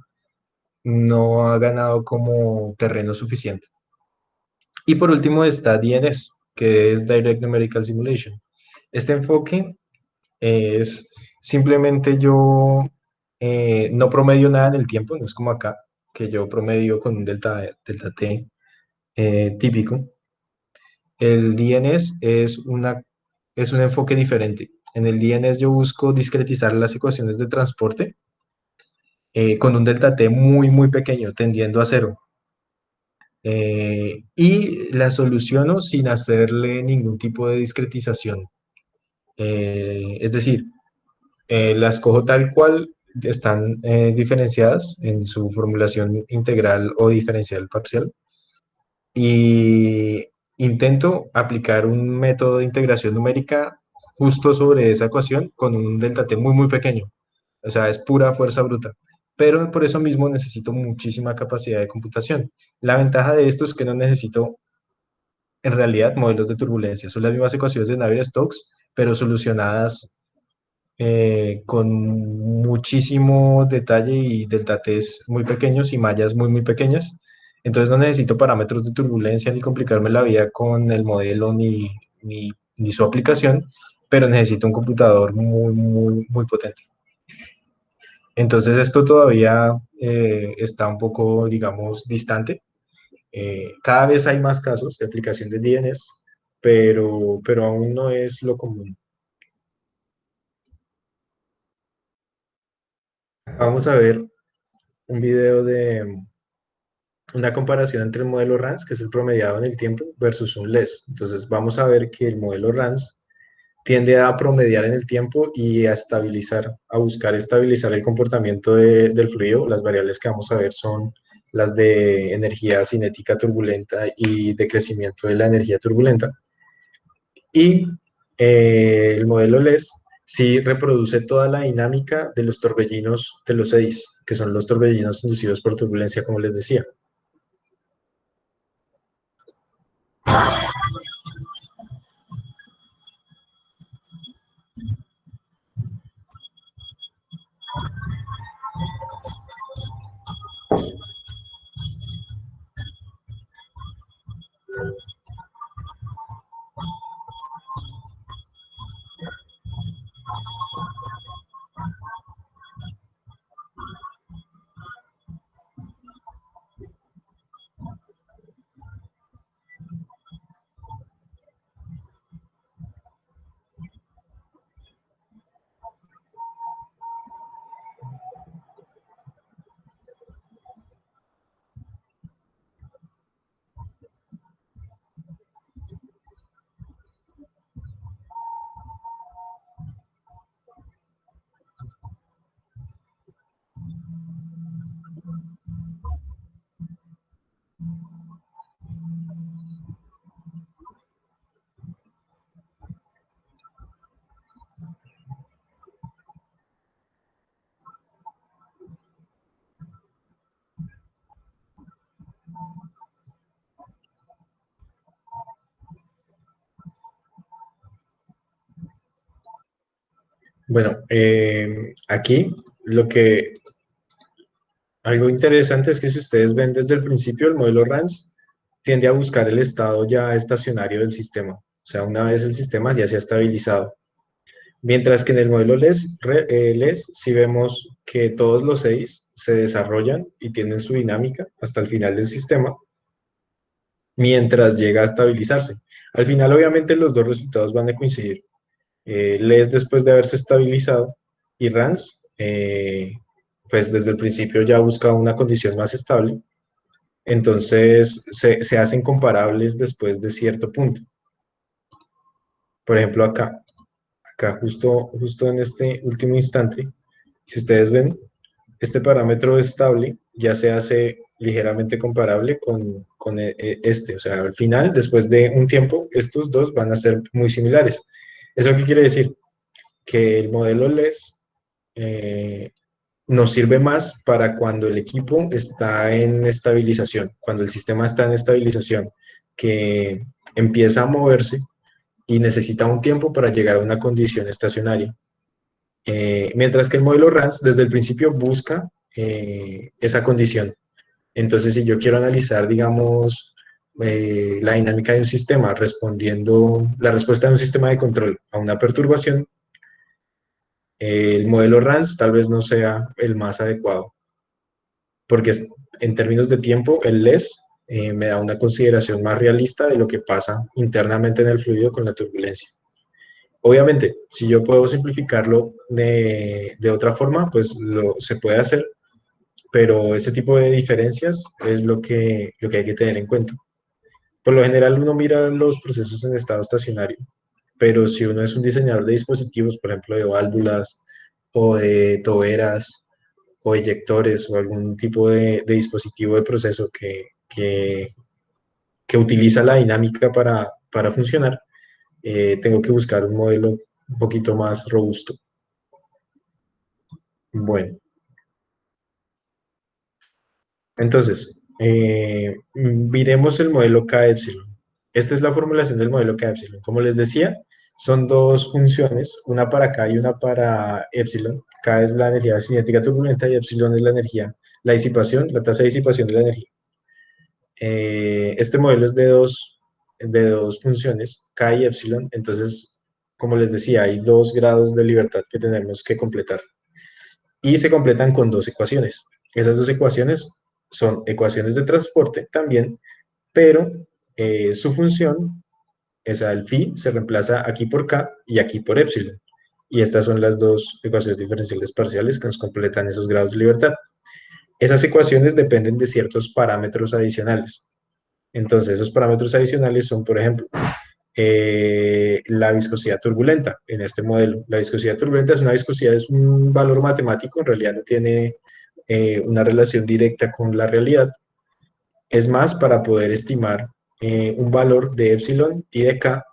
ha ganado como terreno suficiente. Y por último está DNS, que es Direct Numerical Simulation. Este enfoque es simplemente yo no promedio nada en el tiempo, no es como acá, que yo promedio con un delta T típico. El DNS es un enfoque diferente. En el DNS yo busco discretizar las ecuaciones de transporte con un delta T muy, muy pequeño, tendiendo a cero. Y la soluciono sin hacerle ningún tipo de discretización. Es decir, las cojo tal cual están diferenciadas en su formulación integral o diferencial parcial y intento aplicar un método de integración numérica justo sobre esa ecuación con un delta t muy, muy pequeño. O sea, es pura fuerza bruta. Pero por eso mismo necesito muchísima capacidad de computación. La ventaja de esto es que no necesito, en realidad, modelos de turbulencia. Son las mismas ecuaciones de Navier-Stokes, pero solucionadas con muchísimo detalle y delta T's muy pequeños y mallas muy, muy pequeñas. Entonces no necesito parámetros de turbulencia ni complicarme la vida con el modelo ni su aplicación, pero necesito un computador muy, muy, muy potente. Entonces esto todavía está un poco, digamos, distante. Cada vez hay más casos de aplicación de DNS, pero aún no es lo común. Vamos a ver un video de una comparación entre el modelo RANS, que es el promediado en el tiempo, versus un LES. Entonces vamos a ver que el modelo RANS tiende a promediar en el tiempo y a estabilizar, a buscar estabilizar el comportamiento del fluido. Las variables que vamos a ver son las de energía cinética turbulenta y de crecimiento de la energía turbulenta. Y el modelo LES sí reproduce toda la dinámica de los torbellinos de los EDIs, que son los torbellinos inducidos por turbulencia, como les decía. Bueno, aquí algo interesante es que si ustedes ven desde el principio, el modelo RANS tiende a buscar el estado ya estacionario del sistema. O sea, una vez el sistema ya se ha estabilizado. Mientras que en el modelo LES sí vemos que todos los 6 se desarrollan y tienen su dinámica hasta el final del sistema, mientras llega a estabilizarse. Al final, obviamente, los dos resultados van a coincidir. LES después de haberse estabilizado y RANS, pues desde el principio ya busca una condición más estable. Entonces, se hacen comparables después de cierto punto. Por ejemplo, acá justo en este último instante, si ustedes ven, este parámetro estable ya se hace ligeramente comparable con este. O sea, al final, después de un tiempo, estos dos van a ser muy similares. ¿Eso qué quiere decir? Que el modelo LES nos sirve más para cuando el equipo está en estabilización, cuando el sistema está en estabilización, que empieza a moverse y necesita un tiempo para llegar a una condición estacionaria. Mientras que el modelo RANS desde el principio busca esa condición. Entonces, si yo quiero analizar, digamos, la dinámica de un sistema respondiendo, la respuesta de un sistema de control a una perturbación, el modelo RANS tal vez no sea el más adecuado, porque en términos de tiempo, el LES me da una consideración más realista de lo que pasa internamente en el fluido con la turbulencia. Obviamente, si yo puedo simplificarlo de otra forma, pues se puede hacer, pero ese tipo de diferencias es lo que hay que tener en cuenta. Por lo general, uno mira los procesos en estado estacionario, pero si uno es un diseñador de dispositivos, por ejemplo, de válvulas o de toberas o eyectores o algún tipo de dispositivo de proceso que utiliza la dinámica para funcionar, tengo que buscar un modelo un poquito más robusto. Bueno, entonces, miremos el modelo K-epsilon. Esta es la formulación del modelo K-epsilon. Como les decía, son dos funciones, una para K y una para epsilon. K es la energía cinética turbulenta y epsilon es la energía, la disipación, la tasa de disipación de la energía. Este modelo es de dos funciones, K y epsilon. Entonces, como les decía, hay 2 grados de libertad que tenemos que completar. Y se completan con 2 ecuaciones. Esas 2 ecuaciones son ecuaciones de transporte también, pero su función, o sea, el phi, se reemplaza aquí por k y aquí por epsilon. Y estas son las 2 ecuaciones diferenciales parciales que nos completan esos grados de libertad. Esas ecuaciones dependen de ciertos parámetros adicionales. Entonces, esos parámetros adicionales son, por ejemplo, la viscosidad turbulenta en este modelo. La viscosidad turbulenta es una viscosidad, es un valor matemático, en realidad no tiene una relación directa con la realidad. Es más para poder estimar un valor de epsilon y de k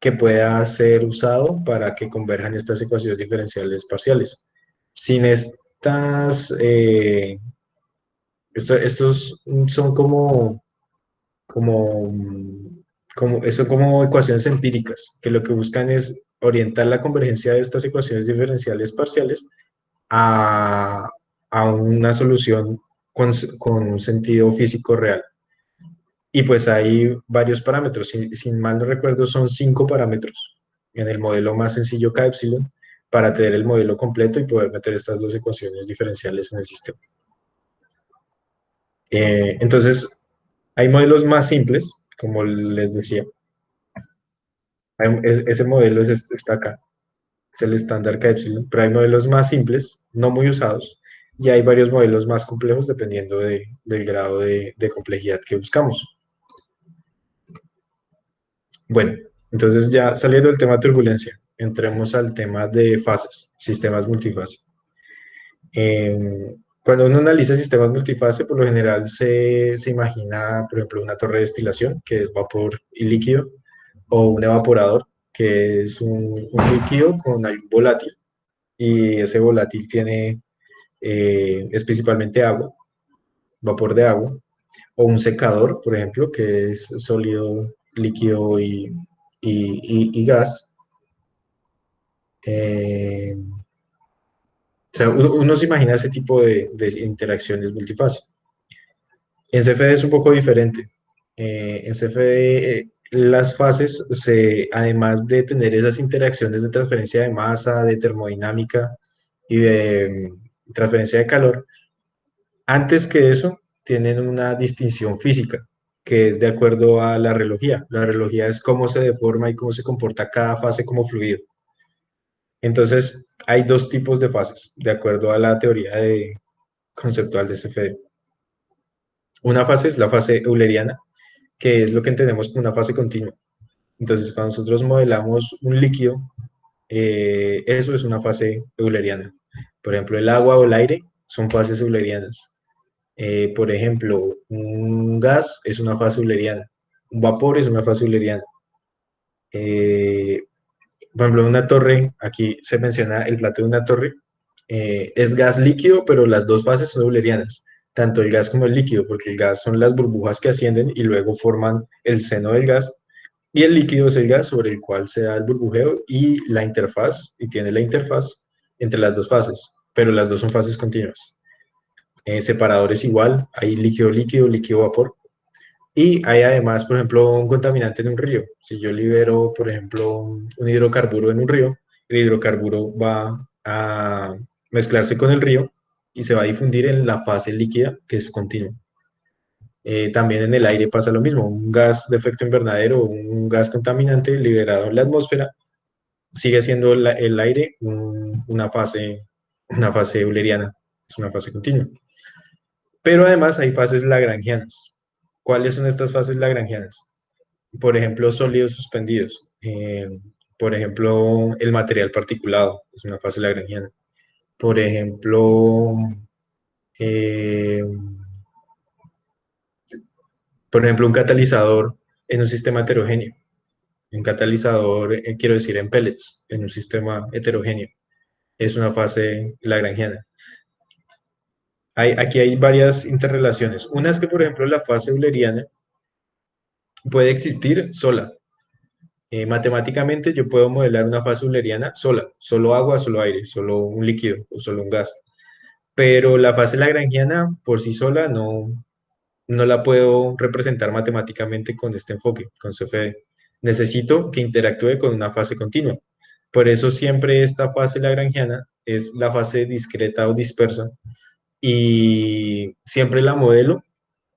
que pueda ser usado para que converjan estas ecuaciones diferenciales parciales. Sin estos son como, son como ecuaciones empíricas, que lo que buscan es orientar la convergencia de estas ecuaciones diferenciales parciales a, a una solución con un sentido físico real. Y pues hay varios parámetros, si mal no recuerdo, son 5 parámetros en el modelo más sencillo K epsilon para tener el modelo completo y poder meter estas 2 ecuaciones diferenciales en el sistema. Entonces, hay modelos más simples, como les decía. Ese modelo está acá, es el estándar K epsilon, pero hay modelos más simples, no muy usados, y hay varios modelos más complejos dependiendo del grado de complejidad que buscamos. Bueno, entonces ya saliendo del tema de turbulencia, entremos al tema de fases, sistemas multifase. Cuando uno analiza sistemas multifase, por lo general se imagina, por ejemplo, una torre de destilación, que es vapor y líquido, o un evaporador, que es un líquido con algún volátil, y ese volátil tiene, es principalmente agua, vapor de agua, o un secador, por ejemplo, que es sólido, líquido y gas. O sea, uno se imagina ese tipo de interacciones multifase. En CFD es un poco diferente. En CFD las fases, además de tener esas interacciones de transferencia de masa, de termodinámica y de transferencia de calor, antes que eso tienen una distinción física, que es de acuerdo a la relojía. La relojía es cómo se deforma y cómo se comporta cada fase como fluido. Entonces, hay dos tipos de fases, de acuerdo a la teoría conceptual de CFD. Una fase es la fase euleriana, que es lo que entendemos como una fase continua. Entonces, cuando nosotros modelamos un líquido, eso es una fase euleriana. Por ejemplo, el agua o el aire son fases eulerianas. Por ejemplo, un gas es una fase euleriana, un vapor es una fase euleriana. Eh, por ejemplo, una torre, aquí se menciona el plato de una torre, es gas líquido, pero las dos fases son eulerianas, tanto el gas como el líquido, porque el gas son las burbujas que ascienden y luego forman el seno del gas, y el líquido es el gas sobre el cual se da el burbujeo y la interfaz, y tiene la interfaz entre las dos fases, pero las dos son fases continuas. Separadores igual, hay líquido líquido, líquido vapor, y hay además, por ejemplo, un contaminante en un río. Si yo libero, por ejemplo, un hidrocarburo en un río, el hidrocarburo va a mezclarse con el río y se va a difundir en la fase líquida, que es continua. También en el aire pasa lo mismo. Un gas de efecto invernadero, un gas contaminante liberado en la atmósfera, sigue siendo el aire una fase euleriana, es una fase continua. Pero además hay fases lagrangianas. ¿Cuáles son estas fases lagrangianas? Por ejemplo, sólidos suspendidos. Por ejemplo, el material particulado es una fase lagrangiana. Por ejemplo, eh, un catalizador en un sistema heterogéneo. Un catalizador, quiero decir, en pellets, en un sistema heterogéneo. Es una fase lagrangiana. Aquí hay varias interrelaciones. Una es que, por ejemplo, la fase euleriana puede existir sola. Matemáticamente yo puedo modelar una fase euleriana sola, solo agua, solo aire, solo un líquido o solo un gas. Pero la fase lagrangiana por sí sola no la puedo representar matemáticamente con este enfoque, con CFD. Necesito que interactúe con una fase continua. Por eso siempre esta fase lagrangiana es la fase discreta o dispersa y siempre la modelo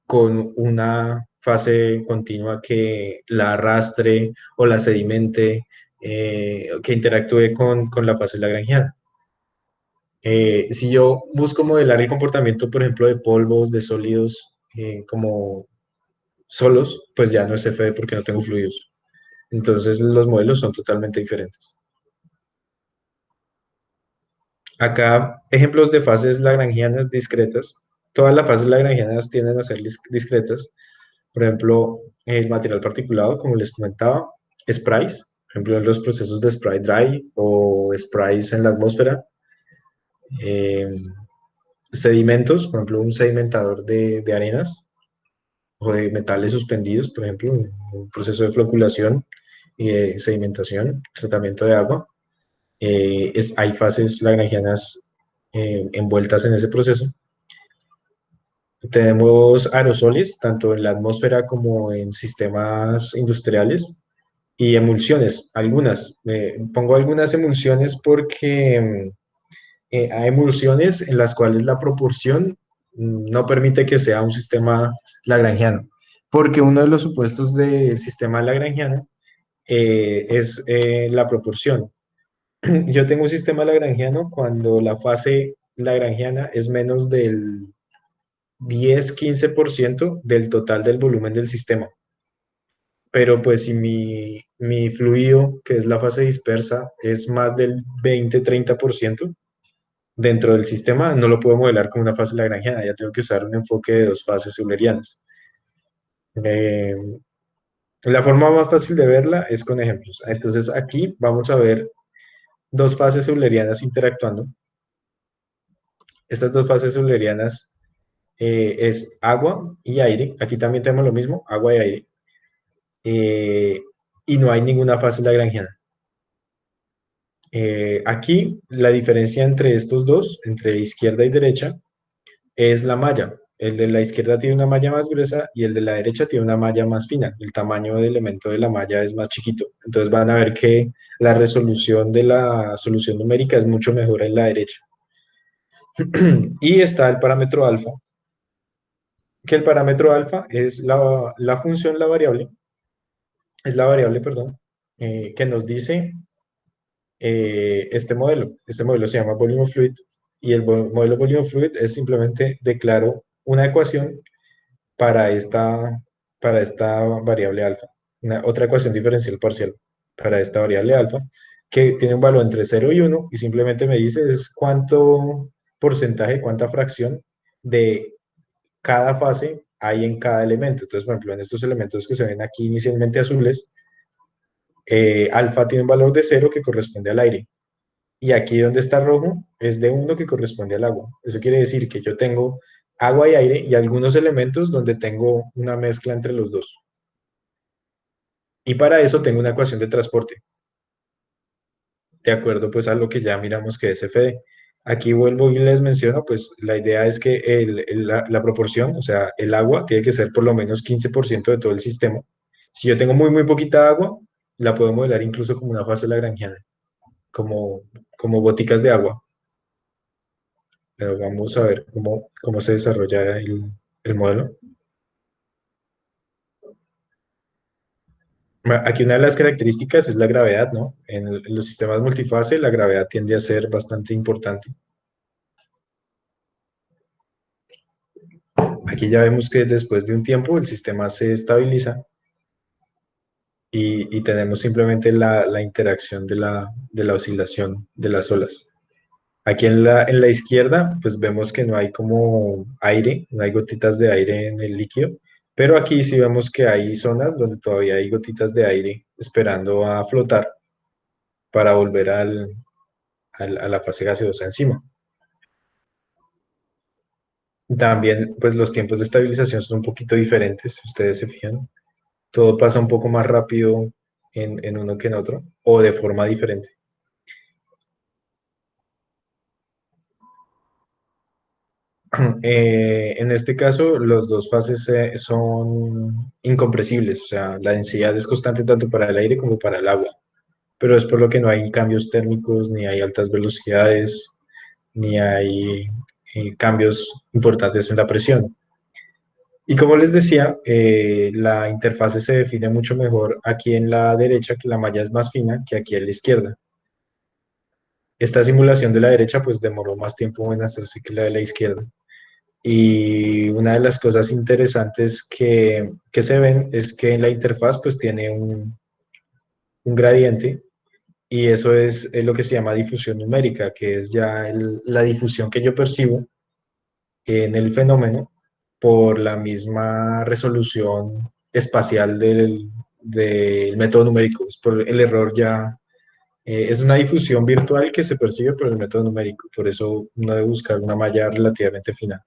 con una fase continua que la arrastre o la sedimente, que interactúe con la fase lagrangiana. Si yo busco modelar el comportamiento, por ejemplo, de polvos, de sólidos, como solos, pues ya no es CFD porque no tengo fluidos. Entonces los modelos son totalmente diferentes. Acá, ejemplos de fases lagrangianas discretas. Todas las fases lagrangianas tienden a ser discretas. Por ejemplo, el material particulado, como les comentaba, sprays, por ejemplo, en los procesos de spray dry o sprays en la atmósfera. Eh, Sedimentos, por ejemplo, un sedimentador de arenas o de metales suspendidos, por ejemplo, un proceso de floculación y de sedimentación, tratamiento de agua. Hay fases lagrangianas envueltas en ese proceso. Tenemos aerosoles, tanto en la atmósfera como en sistemas industriales, y emulsiones, algunas. Pongo algunas emulsiones porque hay emulsiones en las cuales la proporción no permite que sea un sistema lagrangiano, porque uno de los supuestos del sistema lagrangiano es la proporción. Yo tengo un sistema lagrangiano cuando la fase lagrangiana es menos del 10-15% del total del volumen del sistema. Pero pues si mi fluido, que es la fase dispersa, es más del 20-30% dentro del sistema, no lo puedo modelar como una fase lagrangiana, ya tengo que usar un enfoque de dos fases eulerianas. Eh, la forma más fácil de verla es con ejemplos. Entonces aquí vamos a ver dos fases eulerianas interactuando. Estas dos fases eulerianas es agua y aire. Aquí también tenemos lo mismo, agua y aire. Eh, y no hay ninguna fase lagrangiana. Aquí la diferencia entre estos dos, entre izquierda y derecha, es la malla. El de la izquierda tiene una malla más gruesa y el de la derecha tiene una malla más fina. El tamaño del elemento de la malla es más chiquito. Entonces van a ver que la resolución de la solución numérica es mucho mejor en la derecha. Y está el parámetro alfa, que el parámetro alfa es la función, la variable, es la variable, perdón, que nos dice este modelo. Este modelo se llama volume of fluid y el modelo volume of fluid es simplemente declaro una ecuación para para esta variable alfa, otra ecuación diferencial parcial para esta variable alfa, que tiene un valor entre 0 y 1 y simplemente me dice es cuánto porcentaje, cuánta fracción de cada fase hay en cada elemento. Entonces, por ejemplo, en estos elementos que se ven aquí inicialmente azules, alfa tiene un valor de 0 que corresponde al aire. Y aquí donde está rojo es de 1 que corresponde al agua. Eso quiere decir que yo tengo agua y aire y algunos elementos donde tengo una mezcla entre los dos. Y para eso tengo una ecuación de transporte, de acuerdo pues a lo que ya miramos que es FD. Aquí vuelvo y les menciono, pues la idea es que la proporción, o sea, el agua tiene que ser por lo menos 15% de todo el sistema. Si yo tengo muy poquita agua, la puedo modelar incluso como una fase lagrangiana, como, como goticas de agua. Pero vamos a ver cómo se desarrolla el modelo. Aquí una de las características es la gravedad, ¿no? En los sistemas multifase la gravedad tiende a ser bastante importante. Aquí ya vemos que después de un tiempo el sistema se estabiliza y tenemos simplemente la interacción de la oscilación de las olas. Aquí en la izquierda, pues vemos que no hay como aire, no hay gotitas de aire en el líquido, pero aquí sí vemos que hay zonas donde todavía hay gotitas de aire esperando a flotar para volver a la fase gaseosa encima. También, pues los tiempos de estabilización son un poquito diferentes, si ustedes se fijan. Todo pasa un poco más rápido en uno que en otro, o de forma diferente. En este caso, los dos fases son incompresibles, o sea, la densidad es constante tanto para el aire como para el agua, pero es por lo que no hay cambios térmicos, ni hay altas velocidades, ni hay cambios importantes en la presión. Y como les decía, la interfase se define mucho mejor aquí en la derecha, que la malla es más fina que aquí en la izquierda. Esta simulación de la derecha pues demoró más tiempo en hacerse que la de la izquierda. Y una de las cosas interesantes que se ven es que en la interfaz pues tiene un gradiente y eso es lo que se llama difusión numérica, que es ya la difusión que yo percibo en el fenómeno por la misma resolución espacial del método numérico. Es por el error ya, es una difusión virtual que se percibe por el método numérico, por eso uno debe buscar una malla relativamente fina.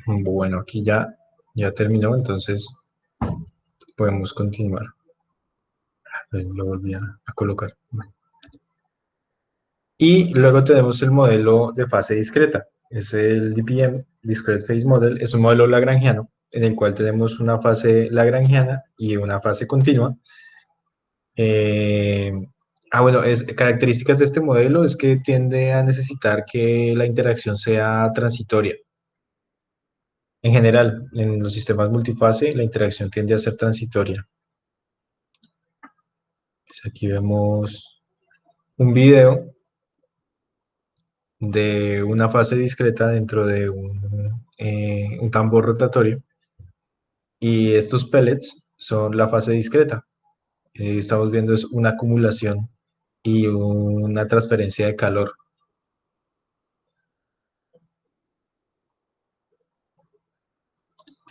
Bueno, aquí ya terminó, entonces podemos continuar. Lo volví a colocar. Bueno. Y luego tenemos el modelo de fase discreta. Es el DPM, Discrete Phase Model. Es un modelo lagrangiano en el cual tenemos una fase lagrangiana y una fase continua. Eh, bueno, características de este modelo es que tiende a necesitar que la interacción sea transitoria. En general, en los sistemas multifase, la interacción tiende a ser transitoria. Aquí vemos un video de una fase discreta dentro de un tambor rotatorio y estos pellets son la fase discreta. Estamos viendo es una acumulación y una transferencia de calor.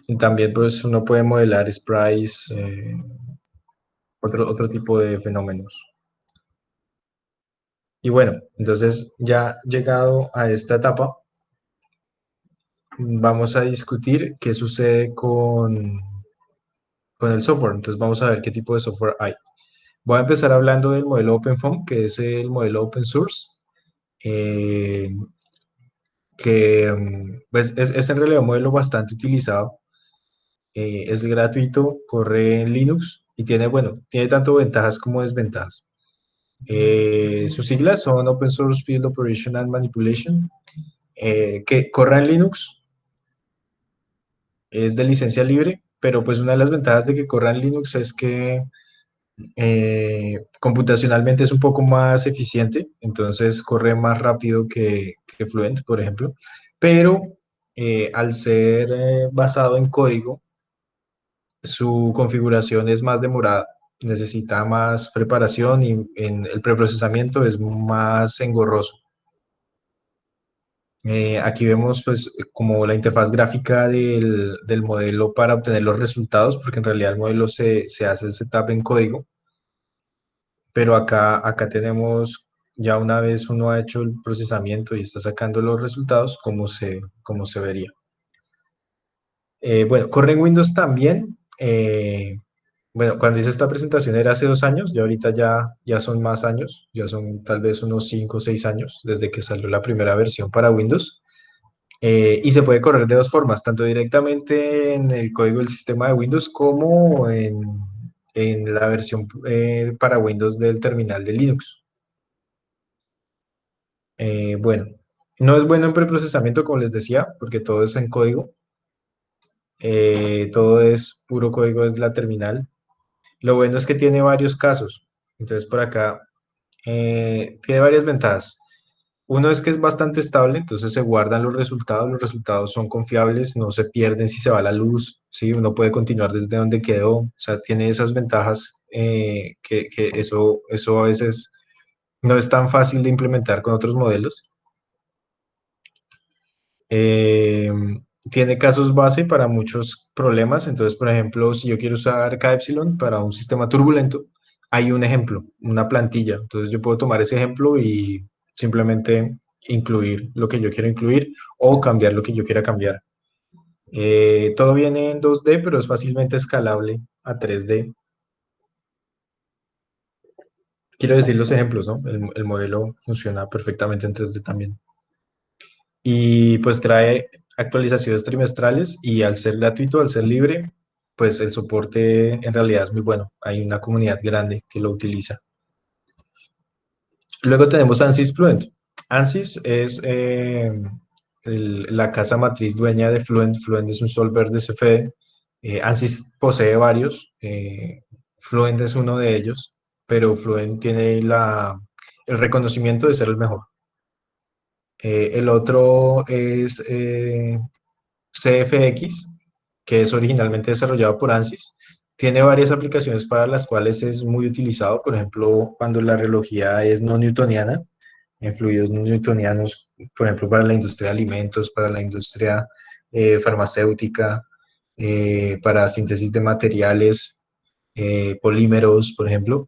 Y también pues uno puede modelar sprites, otro tipo de fenómenos. Y bueno, entonces ya llegado a esta etapa, vamos a discutir qué sucede con el software. Entonces vamos a ver qué tipo de software hay. Voy a empezar hablando del modelo OpenFOAM, que es el modelo open source, eh, que pues es en realidad un modelo bastante utilizado. Es gratuito, corre en Linux y tiene, bueno, tiene tanto ventajas como desventajas. Sus siglas son Open Source Field Operation and Manipulation, que corre en Linux, es de licencia libre, pero pues una de las ventajas de que corra en Linux es que computacionalmente es un poco más eficiente, entonces corre más rápido que Fluent, por ejemplo, pero al ser basado en código, su configuración es más demorada, necesita más preparación y el preprocesamiento es más engorroso. Aquí vemos pues como la interfaz gráfica del modelo para obtener los resultados, porque en realidad el modelo se hace el setup en código, pero acá tenemos ya una vez uno ha hecho el procesamiento y está sacando los resultados, cómo se vería. Bueno, corre en Windows también. Bueno, cuando hice esta presentación era hace 2 años, ya ahorita ya son más años, ya son tal vez unos 5 o 6 años desde que salió la primera versión para Windows. Y se puede correr de dos formas, tanto directamente en el código del sistema de Windows como en la versión para Windows del terminal de Linux. Bueno, no es bueno en preprocesamiento, como les decía, porque todo es en código. Todo es puro código desde la terminal. Lo bueno es que tiene varios casos. Entonces, por acá tiene varias ventajas. Uno es que es bastante estable, entonces se guardan los resultados son confiables, no se pierden si se va la luz, ¿sí? Uno puede continuar desde donde quedó, o sea, tiene esas ventajas que eso a veces no es tan fácil de implementar con otros modelos. Eh, Tiene casos base para muchos problemas. Entonces, por ejemplo, si yo quiero usar Kepsilon para un sistema turbulento, hay un ejemplo, una plantilla. Entonces, yo puedo tomar ese ejemplo y simplemente incluir lo que yo quiero incluir o cambiar lo que yo quiera cambiar. Todo viene en 2D, pero es fácilmente escalable a 3D. Quiero decir los ejemplos, ¿no? El modelo funciona perfectamente en 3D también. Y pues trae actualizaciones trimestrales y al ser gratuito, al ser libre, pues el soporte en realidad es muy bueno. Hay una comunidad grande que lo utiliza. Luego tenemos ANSYS Fluent. ANSYS es la casa matriz dueña de Fluent. Fluent es un solver de CFD. ANSYS posee varios. Fluent es uno de ellos, pero Fluent tiene el reconocimiento de ser el mejor. El otro es CFX, que es originalmente desarrollado por ANSYS. Tiene varias aplicaciones para las cuales es muy utilizado, por ejemplo, cuando la reología es no newtoniana, en fluidos no newtonianos, por ejemplo, para la industria de alimentos, para la industria farmacéutica, para síntesis de materiales, polímeros, por ejemplo.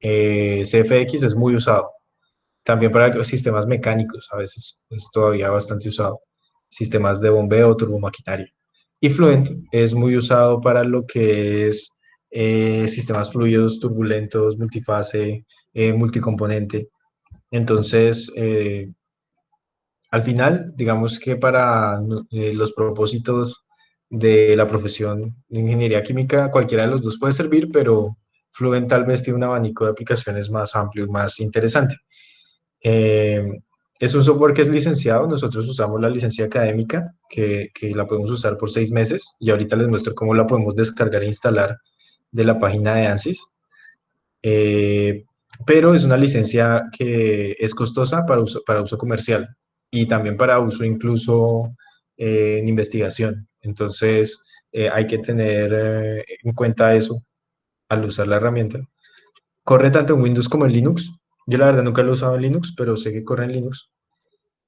CFX es muy usado. También para los sistemas mecánicos, a veces es todavía bastante usado. Sistemas de bombeo, turbomaquinaria. Y Fluent es muy usado para lo que es sistemas fluidos, turbulentos, multifase, multicomponente. Entonces, al final, digamos que para los propósitos de la profesión de ingeniería química, cualquiera de los dos puede servir, pero Fluent tal vez tiene un abanico de aplicaciones más amplio y más interesante. Eh, es un software que es licenciado, nosotros usamos la licencia académica, que la podemos usar por 6 meses, y ahorita les muestro cómo la podemos descargar e instalar de la página de ANSYS. Eh, pero es una licencia que es costosa para uso comercial y también para uso incluso en investigación. Entonces, hay que tener en cuenta eso al usar la herramienta. Corre tanto en Windows como en Linux. Yo la verdad nunca lo he usado en Linux, pero sé que corre en Linux.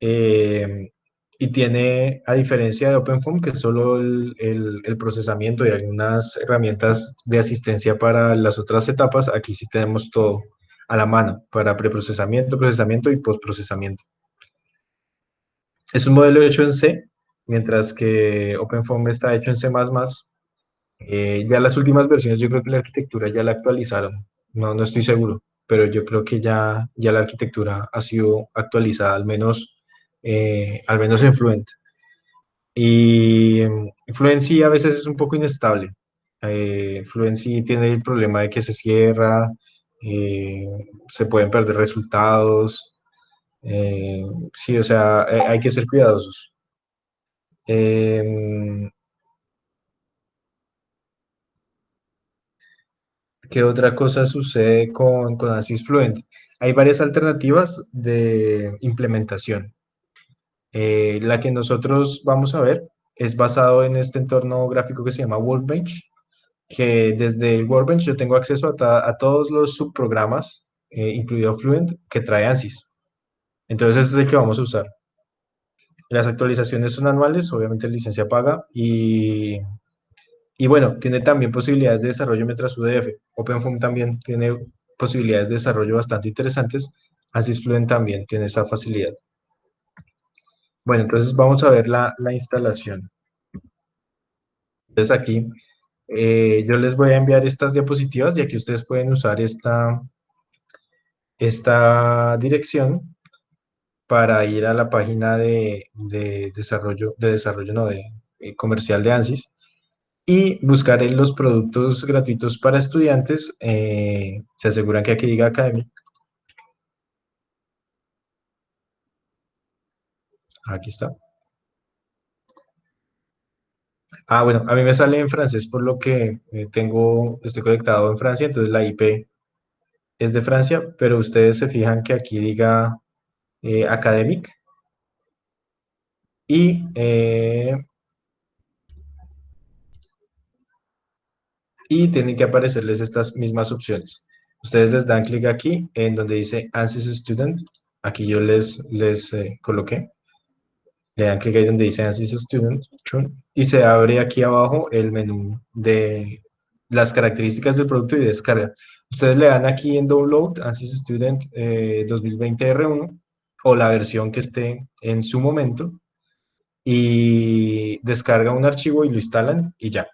Eh, y tiene, a diferencia de OpenFOAM, que es solo el procesamiento y algunas herramientas de asistencia para las otras etapas, aquí sí tenemos todo a la mano para preprocesamiento, procesamiento y postprocesamiento. Es un modelo hecho en C, mientras que OpenFOAM está hecho en C++. Ya las últimas versiones, yo creo que la arquitectura ya la actualizaron. No estoy seguro, pero yo creo que ya la arquitectura ha sido actualizada, al menos en Fluent. Y Fluency a veces es un poco inestable. Fluency tiene el problema de que se cierra, eh, se pueden perder resultados. eh, sí, o sea, hay que ser cuidadosos. Em, ¿Qué otra cosa sucede con ANSYS Fluent? Hay varias alternativas de implementación. La que nosotros vamos a ver es basado en este entorno gráfico que se llama Workbench, que desde el Workbench yo tengo acceso a todos los subprogramas, incluido Fluent, que trae ANSYS. Entonces, este es el que vamos a usar. Las actualizaciones son anuales, obviamente licencia paga, y bueno, tiene también posibilidades de desarrollo mientras UDF. OpenFOAM también tiene posibilidades de desarrollo bastante interesantes. ANSYS Fluent también tiene esa facilidad. Bueno, entonces vamos a ver la instalación. Entonces aquí yo les voy a enviar estas diapositivas y aquí ustedes pueden usar esta dirección para ir a la página de desarrollo no, comercial de ANSYS y buscar en los productos gratuitos para estudiantes. Se aseguran que aquí diga Academy. Aquí está. Ah, bueno, a mí me sale en francés por lo que estoy conectado en Francia, entonces la IP es de Francia, pero ustedes se fijan que aquí diga Academic y, eh, y tienen que aparecerles estas mismas opciones. Ustedes les dan clic aquí en donde dice ANSYS Student. Aquí yo les coloqué. Le dan clic ahí donde dice ANSYS Student. Chun, y se abre aquí abajo el menú de las características del producto y descarga. Ustedes le dan aquí en Download ANSYS Student 2020 R1 o la versión que esté en su momento y descarga un archivo y lo instalan y ya.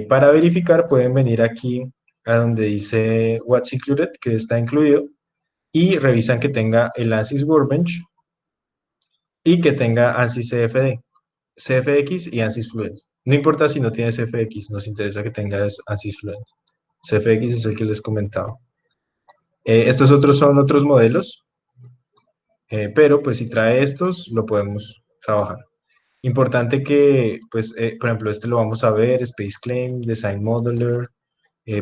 Para verificar pueden venir aquí a donde dice What's Included, que está incluido, y revisan que tenga el ANSYS Workbench y que tenga ANSYS CFD, CFX y ANSYS Fluent. No importa si no tiene CFX, nos interesa que tenga ANSYS Fluent. CFX es el que les comentaba. Estos otros son otros modelos, pero pues si trae estos, lo podemos trabajar. Importante que, pues, por ejemplo, este lo vamos a ver, Space Claim, Design Modeler,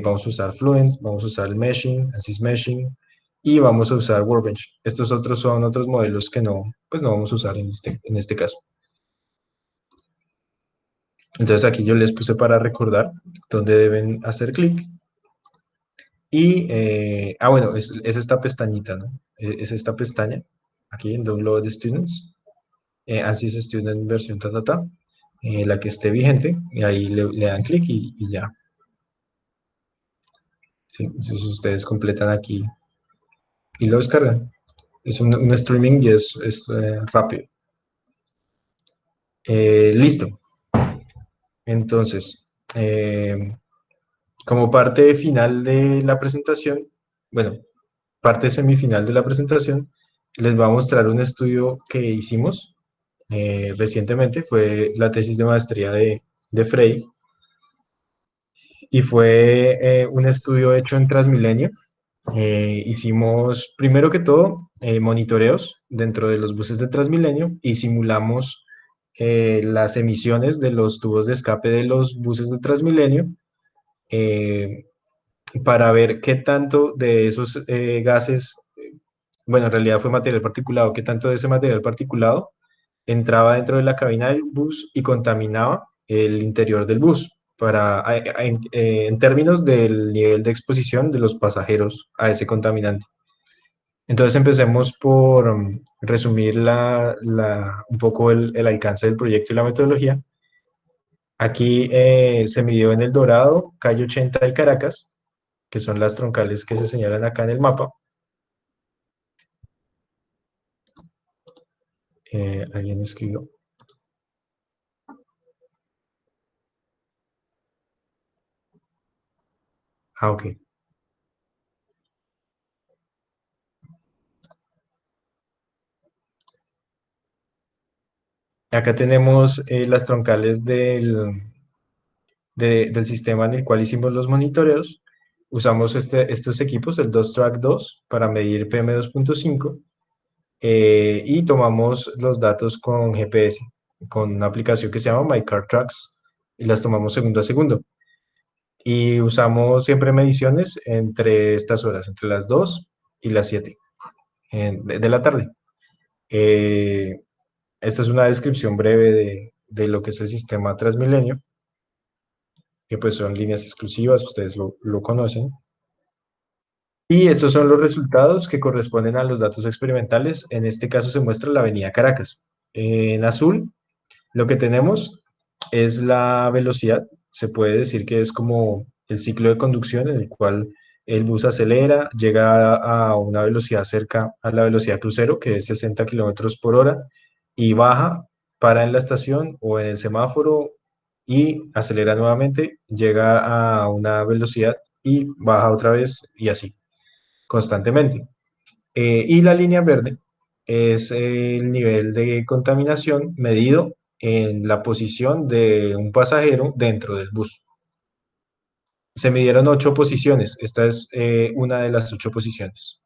vamos a usar Fluent, vamos a usar el Meshing, ANSYS Meshing, y vamos a usar Workbench. Estos otros son otros modelos que no, pues no vamos a usar en este caso. Entonces aquí yo les puse para recordar dónde deben hacer clic. Y, bueno, es esta pestañita, ¿no? Es esta pestaña, aquí en Download Students, ANSYS Student versión la que esté vigente, y ahí le dan clic y ya. ¿Sí? Entonces ustedes completan aquí y lo descargan. Es un streaming y es rápido. Listo. Entonces, como parte final de la presentación, bueno, parte semifinal de la presentación, les voy a mostrar un estudio que hicimos recientemente. Fue la tesis de maestría de Frey y fue un estudio hecho en Transmilenio. Hicimos, primero que todo, monitoreos dentro de los buses de Transmilenio y simulamos las emisiones de los tubos de escape de los buses de Transmilenio eh, para ver qué tanto de esos gases, bueno, en realidad fue material particulado, qué tanto de ese material particulado entraba dentro de la cabina del bus y contaminaba el interior del bus en términos del nivel de exposición de los pasajeros a ese contaminante. Entonces empecemos por resumir un poco el alcance del proyecto y la metodología. Aquí se midió en El Dorado, Calle 80 y Caracas, que son las troncales que se señalan acá en el mapa. ¿Alguien escribió? Ah, ok. Acá tenemos las troncales del sistema en el cual hicimos los monitoreos. Usamos estos equipos, el 2Track 2, para medir PM2.5 y tomamos los datos con GPS, con una aplicación que se llama My Car Tracks, y las tomamos segundo a segundo. Y usamos siempre mediciones entre estas horas, entre las 2 y las 7 de la tarde. Esta es una descripción breve de lo que es el sistema Transmilenio, que pues son líneas exclusivas, ustedes lo conocen. Y estos son los resultados que corresponden a los datos experimentales. En este caso se muestra la avenida Caracas. En azul, lo que tenemos es la velocidad. Se puede decir que es como el ciclo de conducción en el cual el bus acelera, llega a una velocidad cerca a la velocidad crucero, que es 60 kilómetros por hora, y baja, para en la estación o en el semáforo y acelera nuevamente, llega a una velocidad y baja otra vez y así, constantemente. Y la línea verde es el nivel de contaminación medido en la posición de un pasajero dentro del bus. Se midieron 8 posiciones. Esta es una de las 8 posiciones.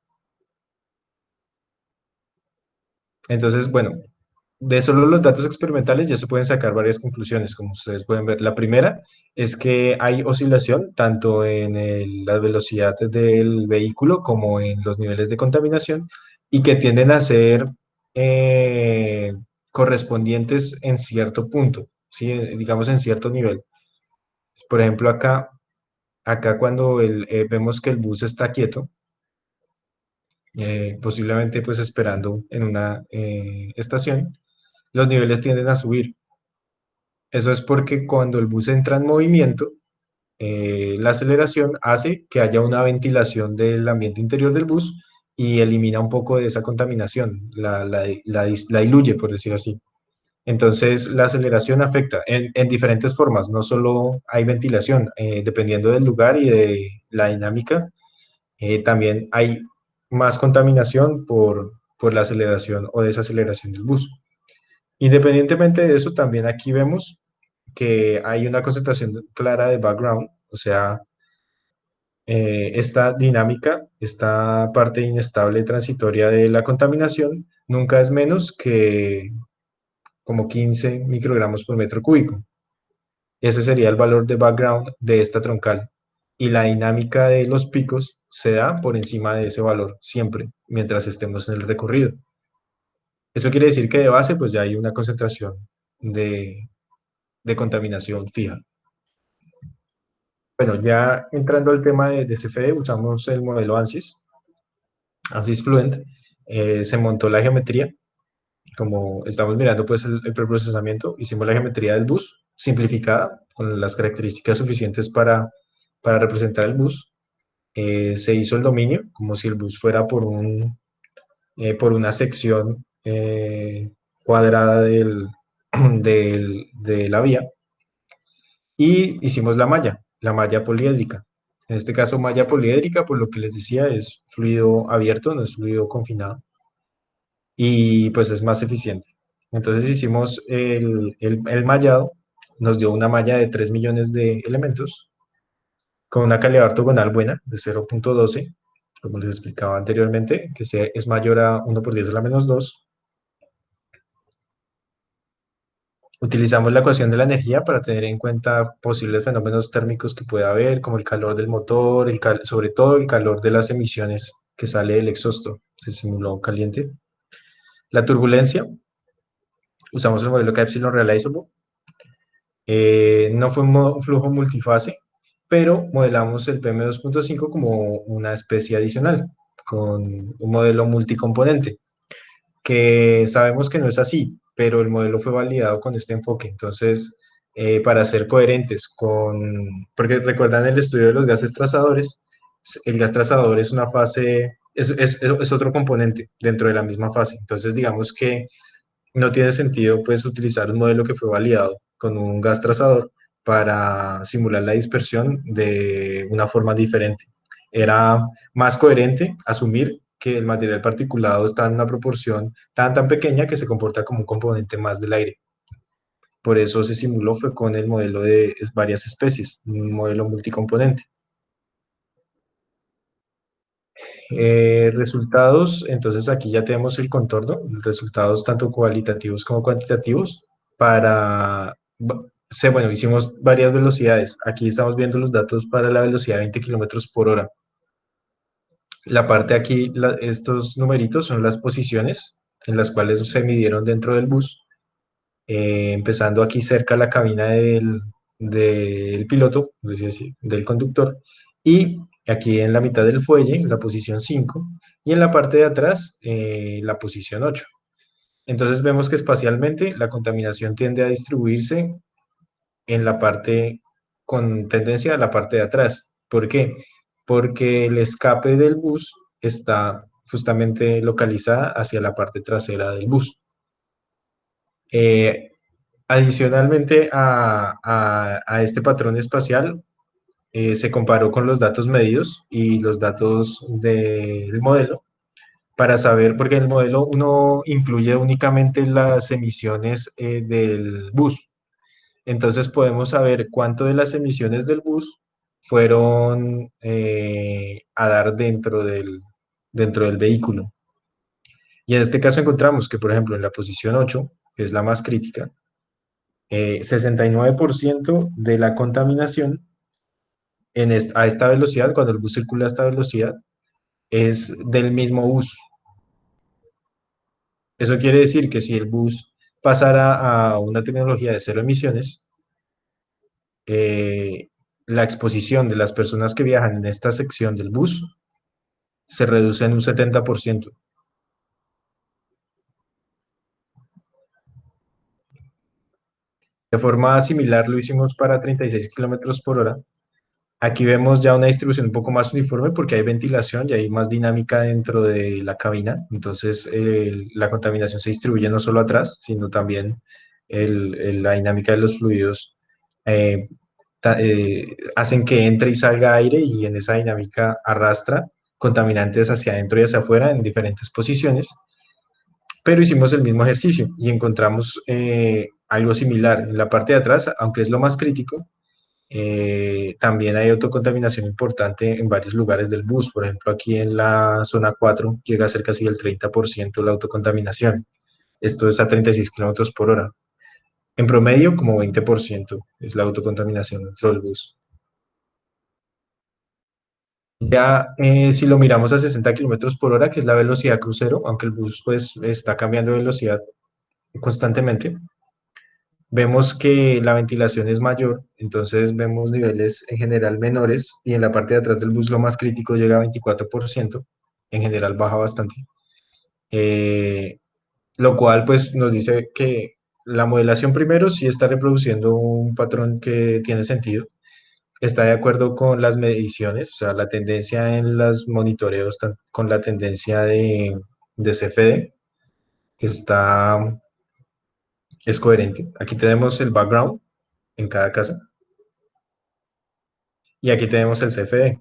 Entonces, bueno, de solo los datos experimentales ya se pueden sacar varias conclusiones, como ustedes pueden ver. La primera es que hay oscilación tanto en la velocidad del vehículo como en los niveles de contaminación y que tienden a ser eh, correspondientes en cierto punto, ¿sí? Digamos en cierto nivel. Por ejemplo, acá cuando vemos que el bus está quieto, posiblemente pues esperando en una estación, los niveles tienden a subir. Eso es porque cuando el bus entra en movimiento, la aceleración hace que haya una ventilación del ambiente interior del bus y elimina un poco de esa contaminación, la diluye, por decir así. Entonces, la aceleración afecta en diferentes formas, no solo hay ventilación, dependiendo del lugar y de la dinámica, también hay más contaminación por la aceleración o desaceleración del bus. Independientemente de eso, también aquí vemos que hay una concentración clara de background, o sea, esta dinámica, esta parte inestable transitoria de la contaminación, nunca es menos que como 15 microgramos por metro cúbico. Ese sería el valor de background de esta troncal. Y la dinámica de los picos se da por encima de ese valor siempre, mientras estemos en el recorrido. Eso quiere decir que de base, pues ya hay una concentración de, de contaminación fija. Bueno, ya entrando al tema de CFD, usamos el modelo ANSYS, ANSYS Fluent. Se montó la geometría, como estamos mirando pues el preprocesamiento, hicimos la geometría del bus simplificada, con las características suficientes para representar el bus. Se hizo el dominio, como si el bus fuera por una sección cuadrada de la vía. Y hicimos la malla poliédrica. En este caso, malla poliédrica, por lo que les decía, es fluido abierto, no es fluido confinado. Y pues es más eficiente. Entonces hicimos el mallado, nos dio una malla de 3 millones de elementos, con una calidad ortogonal buena, de 0.12, como les explicaba anteriormente, que es mayor a 1 por 10 a la menos 2. Utilizamos la ecuación de la energía para tener en cuenta posibles fenómenos térmicos que pueda haber, como el calor del motor, sobre todo el calor de las emisiones que sale del exhausto, se simuló caliente. La turbulencia, usamos el modelo Epsilon Realizable. No fue un flujo multifase, pero modelamos el PM2.5 como una especie adicional, con un modelo multicomponente, que sabemos que no es así, pero el modelo fue validado con este enfoque. Entonces, para ser coherentes con, porque recuerdan el estudio de los gases trazadores, el gas trazador es una fase, es otro componente dentro de la misma fase. Entonces, digamos que no tiene sentido pues utilizar un modelo que fue validado con un gas trazador para simular la dispersión de una forma diferente. Era más coherente asumir que el material particulado está en una proporción tan pequeña que se comporta como un componente más del aire. Por eso se simuló fue con el modelo de varias especies, un modelo multicomponente. Resultados, entonces aquí ya tenemos el contorno, resultados tanto cualitativos como cuantitativos para, bueno, hicimos varias velocidades. Aquí estamos viendo los datos para la velocidad de 20 kilómetros por hora. La parte aquí, estos numeritos son las posiciones en las cuales se midieron dentro del bus, empezando aquí cerca a la cabina del piloto, es decir, del conductor, y aquí en la mitad del fuelle, la posición 5 y en la parte de atrás, la posición 8. Entonces vemos que espacialmente la contaminación tiende a distribuirse en la parte con tendencia a la parte de atrás. ¿Por qué? Porque el escape del bus está justamente localizada hacia la parte trasera del bus. Eh, Adicionalmente a este patrón espacial, se comparó con los datos medidos y los datos del modelo para saber, porque el modelo uno incluye únicamente las emisiones del bus. Entonces podemos saber cuánto de las emisiones del bus fueron a dar dentro del vehículo. Y en este caso encontramos que, por ejemplo, en la posición 8, que es la más crítica, 69% de la contaminación a esta velocidad, cuando el bus circula a esta velocidad, es del mismo bus. Eso quiere decir que si el bus pasara a una tecnología de cero emisiones, eh, la exposición de las personas que viajan en esta sección del bus se reduce en un 70%. De forma similar lo hicimos para 36 kilómetros por hora. Aquí vemos ya una distribución un poco más uniforme porque hay ventilación y hay más dinámica dentro de la cabina. Entonces, la contaminación se distribuye no solo atrás, sino también la dinámica de los fluidos eh, hacen que entre y salga aire y en esa dinámica arrastra contaminantes hacia adentro y hacia afuera en diferentes posiciones. Pero hicimos el mismo ejercicio y encontramos algo similar en la parte de atrás, aunque es lo más crítico. También hay autocontaminación importante en varios lugares del bus. Por ejemplo, aquí en la zona 4 llega a ser casi el 30% la autocontaminación. Esto es a 36 kilómetros por hora. En promedio, como 20% es la autocontaminación dentro del bus. Ya si lo miramos a 60 kilómetros por hora, que es la velocidad crucero, aunque el bus pues está cambiando de velocidad constantemente, vemos que la ventilación es mayor, entonces vemos niveles en general menores y en la parte de atrás del bus lo más crítico llega a 24%, en general baja bastante, eh, lo cual pues nos dice que la modelación primero sí está reproduciendo un patrón que tiene sentido, está de acuerdo con las mediciones, o sea, la tendencia en los monitoreos con la tendencia de CFD está, es coherente. Aquí tenemos el background en cada caso. Y aquí tenemos el CFE.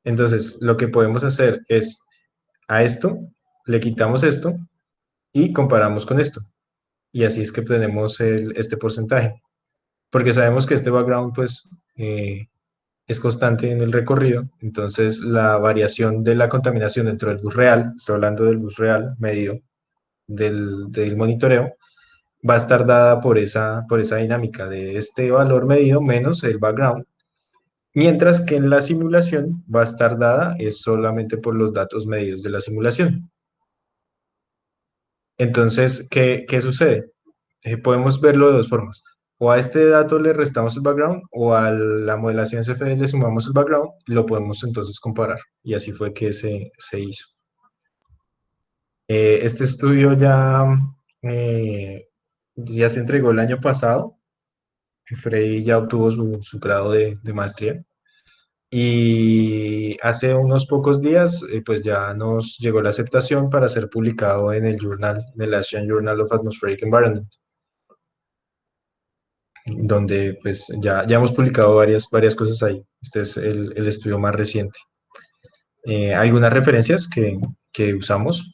Entonces, lo que podemos hacer es a esto, le quitamos esto y comparamos con esto. Y así es que obtenemos este porcentaje. Porque sabemos que este background, pues, es constante en el recorrido. Entonces, la variación de la contaminación dentro del bus real, estoy hablando del bus real medio del monitoreo, va a estar dada por esa dinámica de este valor medido menos el background. Mientras que en la simulación va a estar dada es solamente por los datos medidos de la simulación. Entonces, ¿qué sucede? Podemos verlo de dos formas. o a este dato le restamos el background o a la modelación CFD le sumamos el background, lo podemos entonces comparar. Y así fue que se hizo. Este estudio ya se entregó el año pasado. Freddy ya obtuvo su grado de maestría. Y hace unos pocos días, pues ya nos llegó la aceptación para ser publicado en el journal, en el Asian Journal of Atmospheric Environment, donde pues ya hemos publicado varias cosas ahí. Este es el estudio más reciente. Algunas referencias que usamos.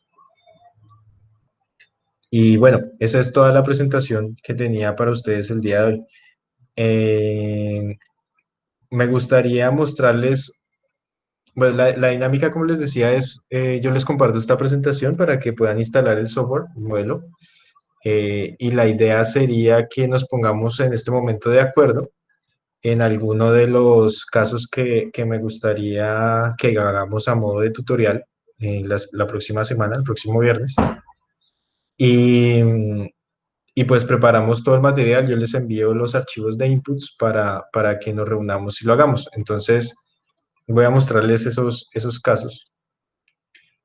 Y bueno, esa es toda la presentación que tenía para ustedes el día de hoy. Eh, Me gustaría mostrarles, pues la dinámica, como les decía, es, yo les comparto esta presentación para que puedan instalar el software, el modelo, y la idea sería que nos pongamos en este momento de acuerdo en alguno de los casos que me gustaría que hagamos a modo de tutorial la próxima semana, el próximo viernes. Y, y pues preparamos todo el material, yo les envío los archivos de inputs para que nos reunamos y lo hagamos. Entonces, voy a mostrarles esos casos.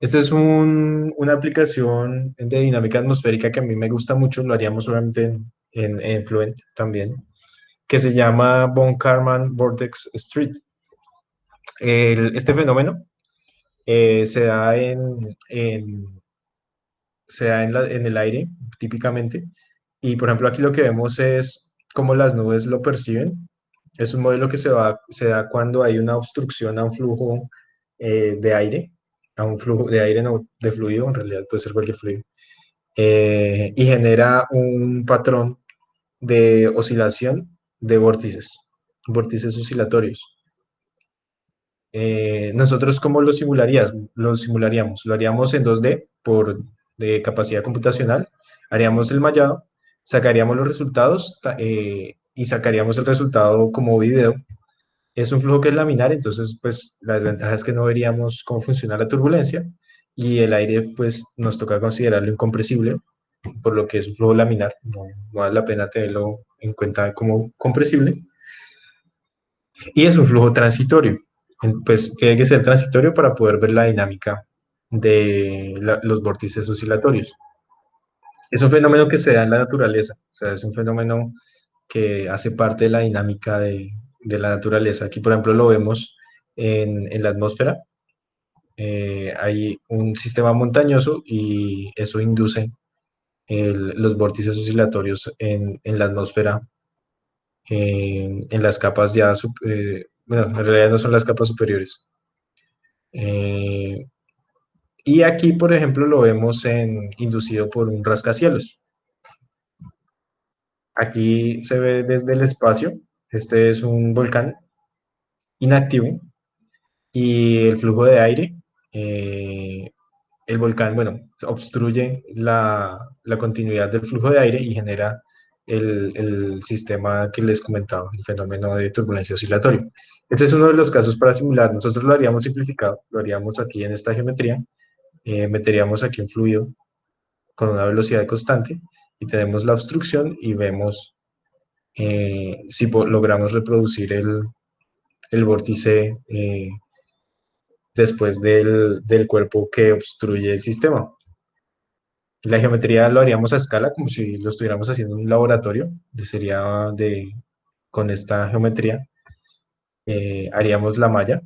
Esta es una aplicación de dinámica atmosférica que a mí me gusta mucho, lo haríamos solamente en Fluent también, que se llama Von Karman Vortex Street. Este fenómeno se da en el aire, típicamente, y por ejemplo aquí lo que vemos es cómo las nubes lo perciben. Es un modelo que se da cuando hay una obstrucción a un flujo de aire, a un flujo de aire, no, de fluido, en realidad puede ser cualquier fluido, y genera un patrón de oscilación de vórtices oscilatorios. Nosotros, ¿cómo lo simularíamos? Lo haríamos en 2D de capacidad computacional, haríamos el mallado, sacaríamos los resultados y sacaríamos el resultado como video. Es un flujo que es laminar, entonces pues la desventaja es que no veríamos cómo funciona la turbulencia y el aire pues nos toca considerarlo incompresible, por lo que es un flujo laminar, no vale la pena tenerlo en cuenta como compresible. Y es un flujo transitorio. Pues tiene que ser transitorio para poder ver la dinámica de los vórtices oscilatorios. Es un fenómeno que se da en la naturaleza, o sea, es un fenómeno que hace parte de la dinámica de la naturaleza. Aquí, por ejemplo, lo vemos en la atmósfera. Hay un sistema montañoso y eso induce los vórtices oscilatorios en la atmósfera, en las capas bueno, en realidad no son las capas superiores. Eh, y aquí, por ejemplo, lo vemos inducido por un rascacielos. Aquí se ve desde el espacio. Este es un volcán inactivo y el flujo de aire, eh, el volcán, bueno, obstruye la continuidad del flujo de aire y genera el sistema que les comentaba, el fenómeno de turbulencia oscilatoria. Este es uno de los casos para simular. Nosotros lo haríamos simplificado, lo haríamos aquí en esta geometría, meteríamos aquí un fluido con una velocidad constante y tenemos la obstrucción y vemos si logramos reproducir el vórtice después del cuerpo que obstruye el sistema. La geometría lo haríamos a escala, como si lo estuviéramos haciendo en un laboratorio. Con esta geometría. Haríamos la malla,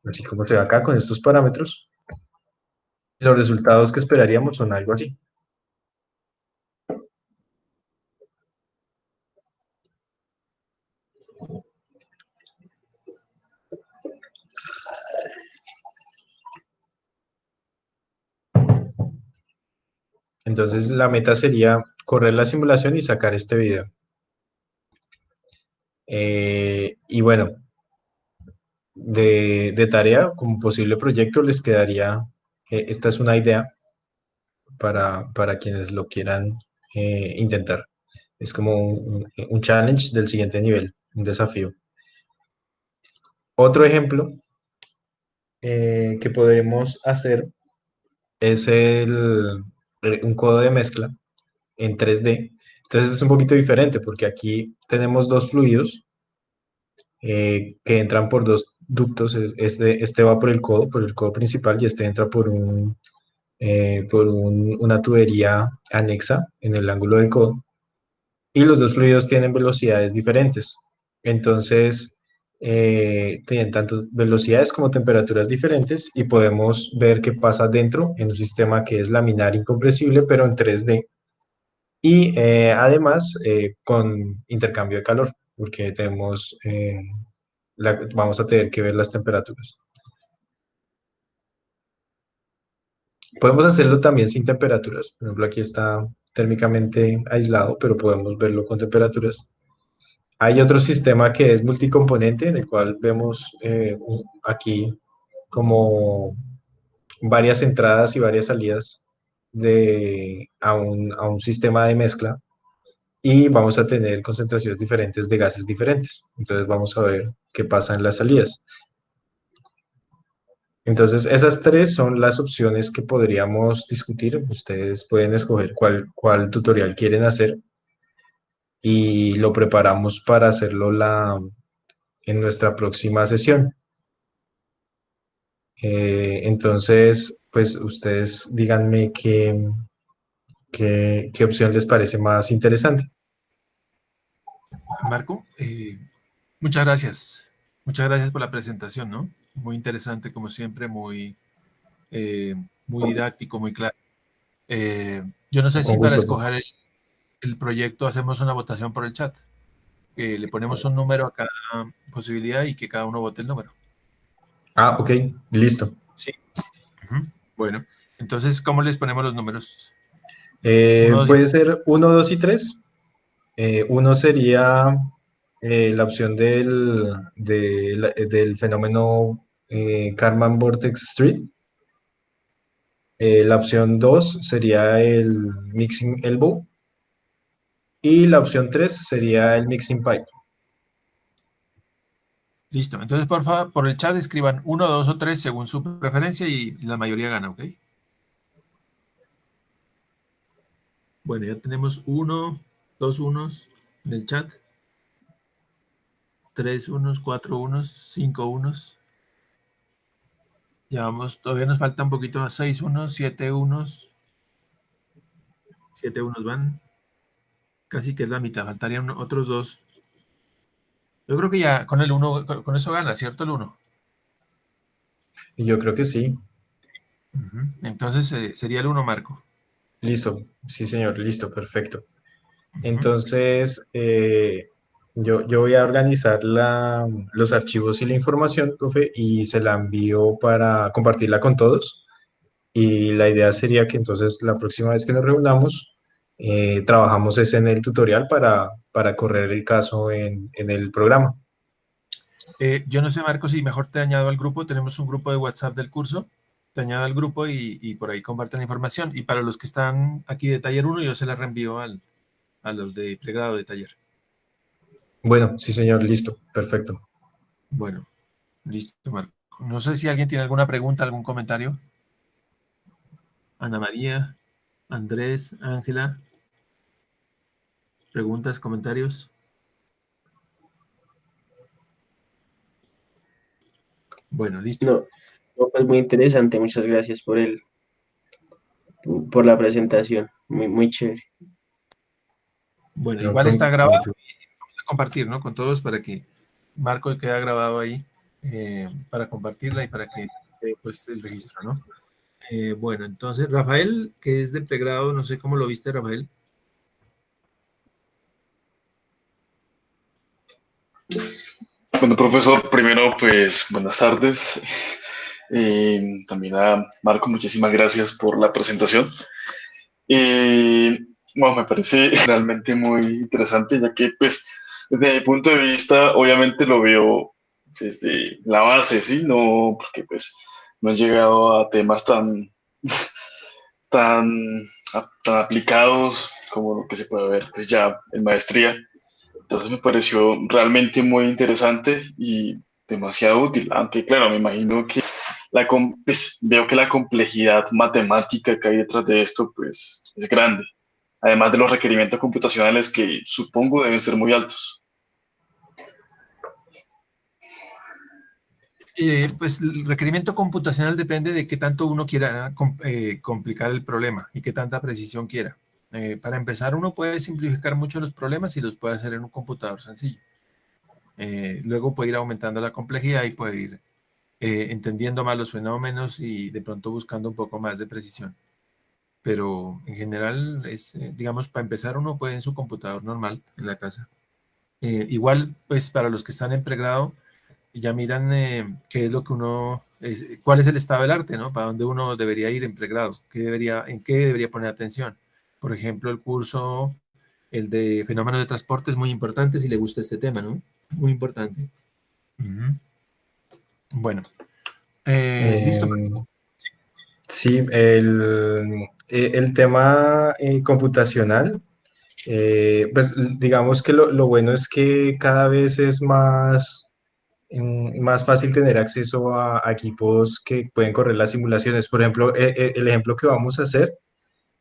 así como se ve acá, con estos parámetros. Los resultados que esperaríamos son algo así. Entonces la meta sería correr la simulación y sacar este video. Y bueno, de tarea, como posible proyecto, les quedaría, esta es una idea para quienes lo quieran intentar. Es como un challenge del siguiente nivel, un desafío. Otro ejemplo que podremos hacer es un codo de mezcla en 3D. Entonces es un poquito diferente porque aquí tenemos dos fluidos que entran por dos ductos. Este va por el codo principal, y este entra una tubería anexa en el ángulo del codo. Y los dos fluidos tienen velocidades diferentes. Entonces, tienen tanto velocidades como temperaturas diferentes, y podemos ver qué pasa dentro en un sistema que es laminar incompresible, pero en 3D. Y además con intercambio de calor, porque vamos a tener que ver las temperaturas. Podemos hacerlo también sin temperaturas. Por ejemplo, aquí está térmicamente aislado, pero podemos verlo con temperaturas. Hay otro sistema que es multicomponente, en el cual vemos aquí como varias entradas y varias salidas a un sistema de mezcla, y vamos a tener concentraciones diferentes de gases diferentes. Entonces vamos a ver qué pasa en las salidas. Entonces esas tres son las opciones que podríamos discutir. Ustedes pueden escoger cuál tutorial quieren hacer, y lo preparamos para hacerlo en nuestra próxima sesión. Entonces, pues ustedes díganme qué opción les parece más interesante. Marco, muchas gracias. Muchas gracias por la presentación, ¿no? Muy interesante, como siempre, muy didáctico, muy claro. Yo no sé Con si para gusto. escoger el proyecto hacemos una votación por el chat. Le ponemos un número a cada posibilidad y que cada uno vote el número. Ah, ok, listo. Sí. Ujú. Bueno, entonces, ¿cómo les ponemos los números? Uno, dos y Puede ser uno, 2 y 3. Uno sería la opción del fenómeno Karman Vortex Street. La opción 2 sería el Mixing Elbow. Y la opción 3 sería el Mixing Pipe. listo. Entonces, por favor, por el chat escriban uno, dos o tres según su preferencia y la mayoría gana, ¿ok? Bueno, ya tenemos uno, dos unos en el chat, tres unos, cuatro unos, cinco unos. Ya vamos, todavía nos falta un poquito a seis unos, siete unos van, casi que es la mitad, faltarían otros dos. Yo creo que ya con el uno, con eso gana, ¿cierto? El uno. Y yo creo que sí. Ujú. Entonces sería el uno, Marco. Listo. Sí, señor. Listo. Perfecto. Ujú. Entonces, yo voy a organizar los archivos y la información, profe, y se la envío para compartirla con todos. Y la idea sería que entonces la próxima vez que nos reunamos, trabajamos es en el tutorial para correr el caso en el programa. Yo no sé, Marco, si mejor te añado al grupo. Tenemos un grupo de WhatsApp del curso. Te añado al grupo y por ahí comparten la información. Y para los que están aquí de taller uno, yo se la reenvío a los de pregrado de taller. Bueno, sí, señor. Listo. Perfecto. Bueno, listo, Marco. No sé si alguien tiene alguna pregunta, algún comentario. Ana María, Andrés, Ángela, preguntas, comentarios. Bueno, listo. No, no, pues muy interesante, muchas gracias por la presentación, muy, muy chévere. Bueno, No, igual está grabado mucho. y vamos a compartir, ¿no? Con todos para que Marco quede grabado ahí para compartirla y para que pues el registro, ¿no? Bueno, entonces Rafael, que es de pregrado, no sé cómo lo viste, Rafael. Bueno, profesor, primero, pues buenas tardes. También a Marco, muchísimas gracias por la presentación. Eh, bueno, me parece realmente muy interesante, ya que, pues, desde mi punto de vista, obviamente lo veo desde la base, ¿sí? No, porque, pues, no he llegado a temas tan, tan aplicados como lo que se puede ver, pues, ya en maestría. Entonces me pareció realmente muy interesante y demasiado útil, aunque claro, me imagino que pues, veo que la complejidad matemática que hay detrás de esto pues es grande. además de los requerimientos computacionales que supongo deben ser muy altos. Pues el requerimiento computacional depende de qué tanto uno quiera complicar el problema y qué tanta precisión quiera. Para empezar, uno puede simplificar mucho los problemas y los puede hacer en un computador sencillo. Luego puede ir aumentando la complejidad y puede ir entendiendo más los fenómenos y de pronto buscando un poco más de precisión. Pero en general, digamos, para empezar uno puede en su computador normal, en la casa. Igual, pues para los que están en pregrado, ya miran qué es lo que cuál es el estado del arte, ¿no? Para dónde uno debería ir en pregrado, en qué debería poner atención. Por ejemplo, el curso, el de fenómenos de transporte es muy importante si le gusta este tema, ¿no? Muy importante. Uh-huh. Bueno, listo. Sí, el tema computacional, pues digamos que lo bueno es que cada vez es más fácil tener acceso a equipos que pueden correr las simulaciones. Por ejemplo, el ejemplo que vamos a hacer,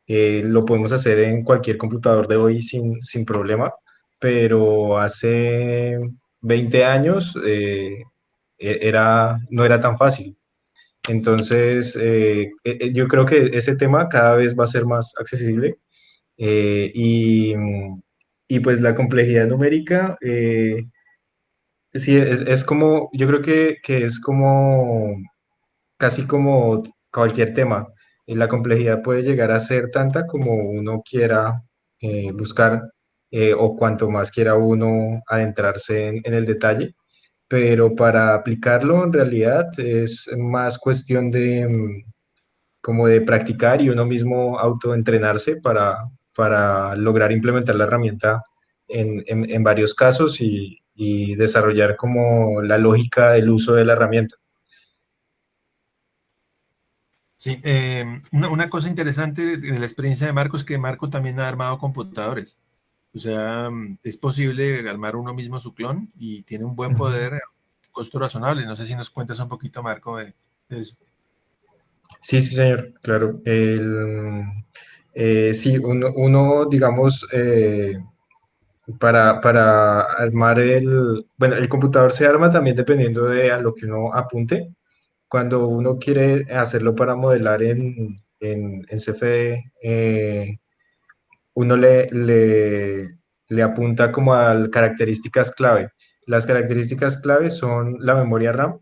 lo podemos hacer en cualquier computador de hoy sin problema, pero hace 20 años no era tan fácil. Entonces, yo creo que ese tema cada vez va a ser más accesible eh, y, y pues la complejidad numérica, sí, es como, yo creo que es como casi como cualquier tema. La complejidad puede llegar a ser tanta como uno quiera buscar o cuanto más quiera uno adentrarse en el detalle, pero para aplicarlo en realidad es más cuestión de como de practicar y uno mismo autoentrenarse para lograr implementar la herramienta en varios casos y desarrollar como la lógica del uso de la herramienta. Sí, una cosa interesante de la experiencia de Marco es que Marco también ha armado computadores. O sea, es posible armar uno mismo su clon y tiene un buen poder, costo razonable. No sé si nos cuentas un poquito, Marco, de eso. Sí, sí, señor, claro. Sí, uno, digamos, para armar bueno, el computador se arma también dependiendo de a lo que uno apunte. Cuando uno quiere hacerlo para modelar en CFD, uno le apunta como a características clave. Las características clave son la memoria RAM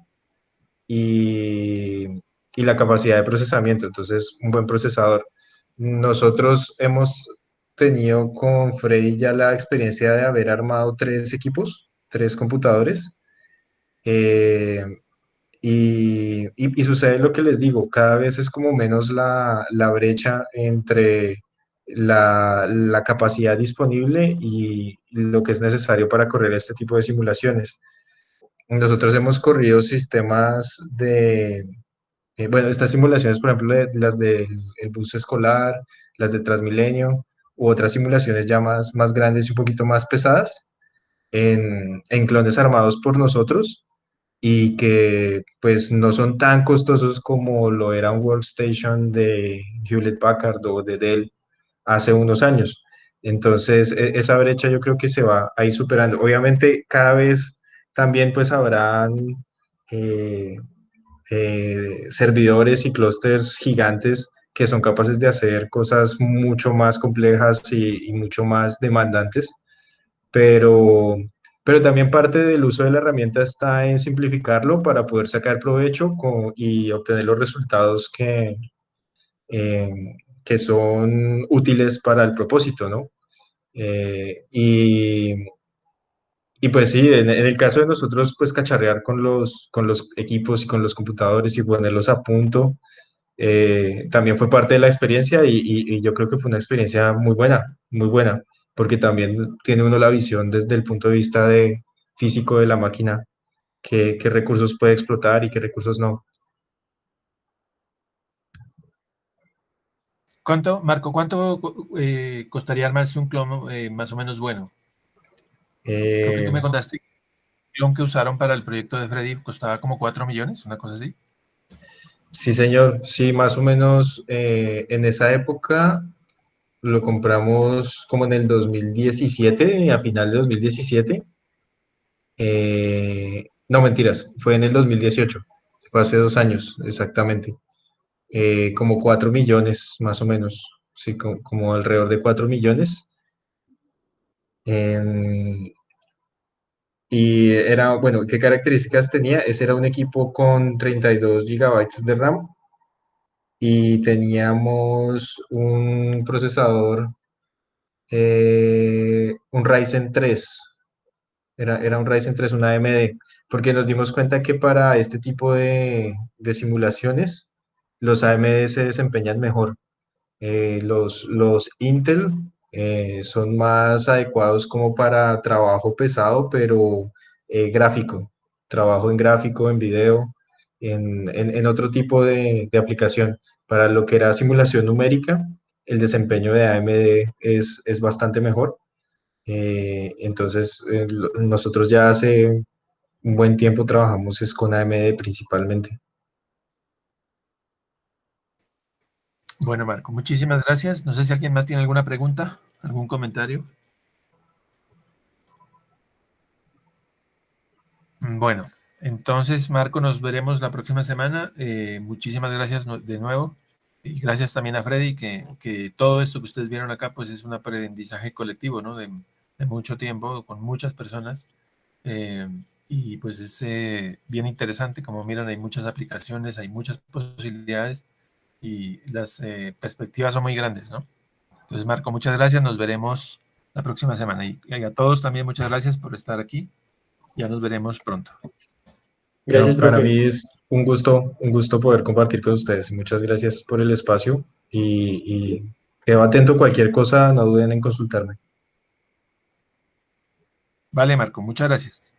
y, y la capacidad de procesamiento, entonces un buen procesador. Nosotros hemos tenido con Freddy ya la experiencia de haber armado 3 equipos, 3 computadores, eh, y sucede lo que les digo, cada vez es como menos la brecha entre la capacidad disponible y lo que es necesario para correr este tipo de simulaciones. Nosotros hemos corrido sistemas bueno, estas simulaciones, por ejemplo, las del el bus escolar, las de Transmilenio, u otras simulaciones ya más grandes y un poquito más pesadas, en clones armados por nosotros y que pues no son tan costosos como lo era un workstation de Hewlett Packard o de Dell hace unos años. Entonces, esa brecha yo creo que se va a ir superando. Obviamente, cada vez también pues habrán eh, servidores y clústeres gigantes que son capaces de hacer cosas mucho más complejas y mucho más demandantes, pero, pero también parte del uso de la herramienta está en simplificarlo para poder sacar provecho y obtener los resultados eh, que son útiles para el propósito, ¿no? Eh, y, y pues sí, en el caso de nosotros, pues cacharrear con los equipos y con los computadores y ponerlos a punto, también fue parte de la experiencia y yo creo que fue una experiencia muy buena, porque también tiene uno la visión desde el punto de vista de físico de la máquina, qué recursos puede explotar y qué recursos no. Marco, cuánto costaría armarse un clon más o menos bueno? Creo que Eh, tú me contaste que el clon que usaron para el proyecto de Freddy costaba como 4 millones, una cosa así. sí, señor, sí, más o menos en esa época. lo compramos como en el 2017, a final de 2017. No, mentiras, fue en el 2018, fue hace 2 años exactamente. Como 4 millones más o menos, sí, como alrededor de 4 millones. Em, y era, bueno, ¿qué características tenía? Ese era un equipo con 32 gigabytes de RAM y teníamos un procesador, un Ryzen 3. Era un Ryzen 3, una AMD, porque nos dimos cuenta que para este tipo de simulaciones los AMD se desempeñan mejor. Los Intel son más adecuados como para trabajo pesado, pero gráfico, trabajo en gráfico, en video, en otro tipo de aplicación. Para lo que era simulación numérica, el desempeño de AMD es bastante mejor. Entonces, nosotros ya hace un buen tiempo trabajamos es con AMD principalmente. Bueno, Marco, muchísimas gracias. No sé si alguien más tiene alguna pregunta, algún comentario. Bueno, entonces, Marco, nos veremos la próxima semana. Muchísimas gracias de nuevo. Y gracias también a Freddy, que todo esto que ustedes vieron acá, pues es un aprendizaje colectivo, ¿no? De mucho tiempo, con muchas personas. Eh, y pues es bien interesante. Como miran, hay muchas aplicaciones, hay muchas posibilidades y las perspectivas son muy grandes, ¿no? Entonces, Marco, muchas gracias. Nos veremos la próxima semana. Y a todos también muchas gracias por estar aquí. Ya nos veremos pronto. Gracias, Para profe. mí es un gusto poder compartir con ustedes. Muchas gracias por el espacio y quedo atento a cualquier cosa, no duden en consultarme. Vale, Marco, muchas gracias.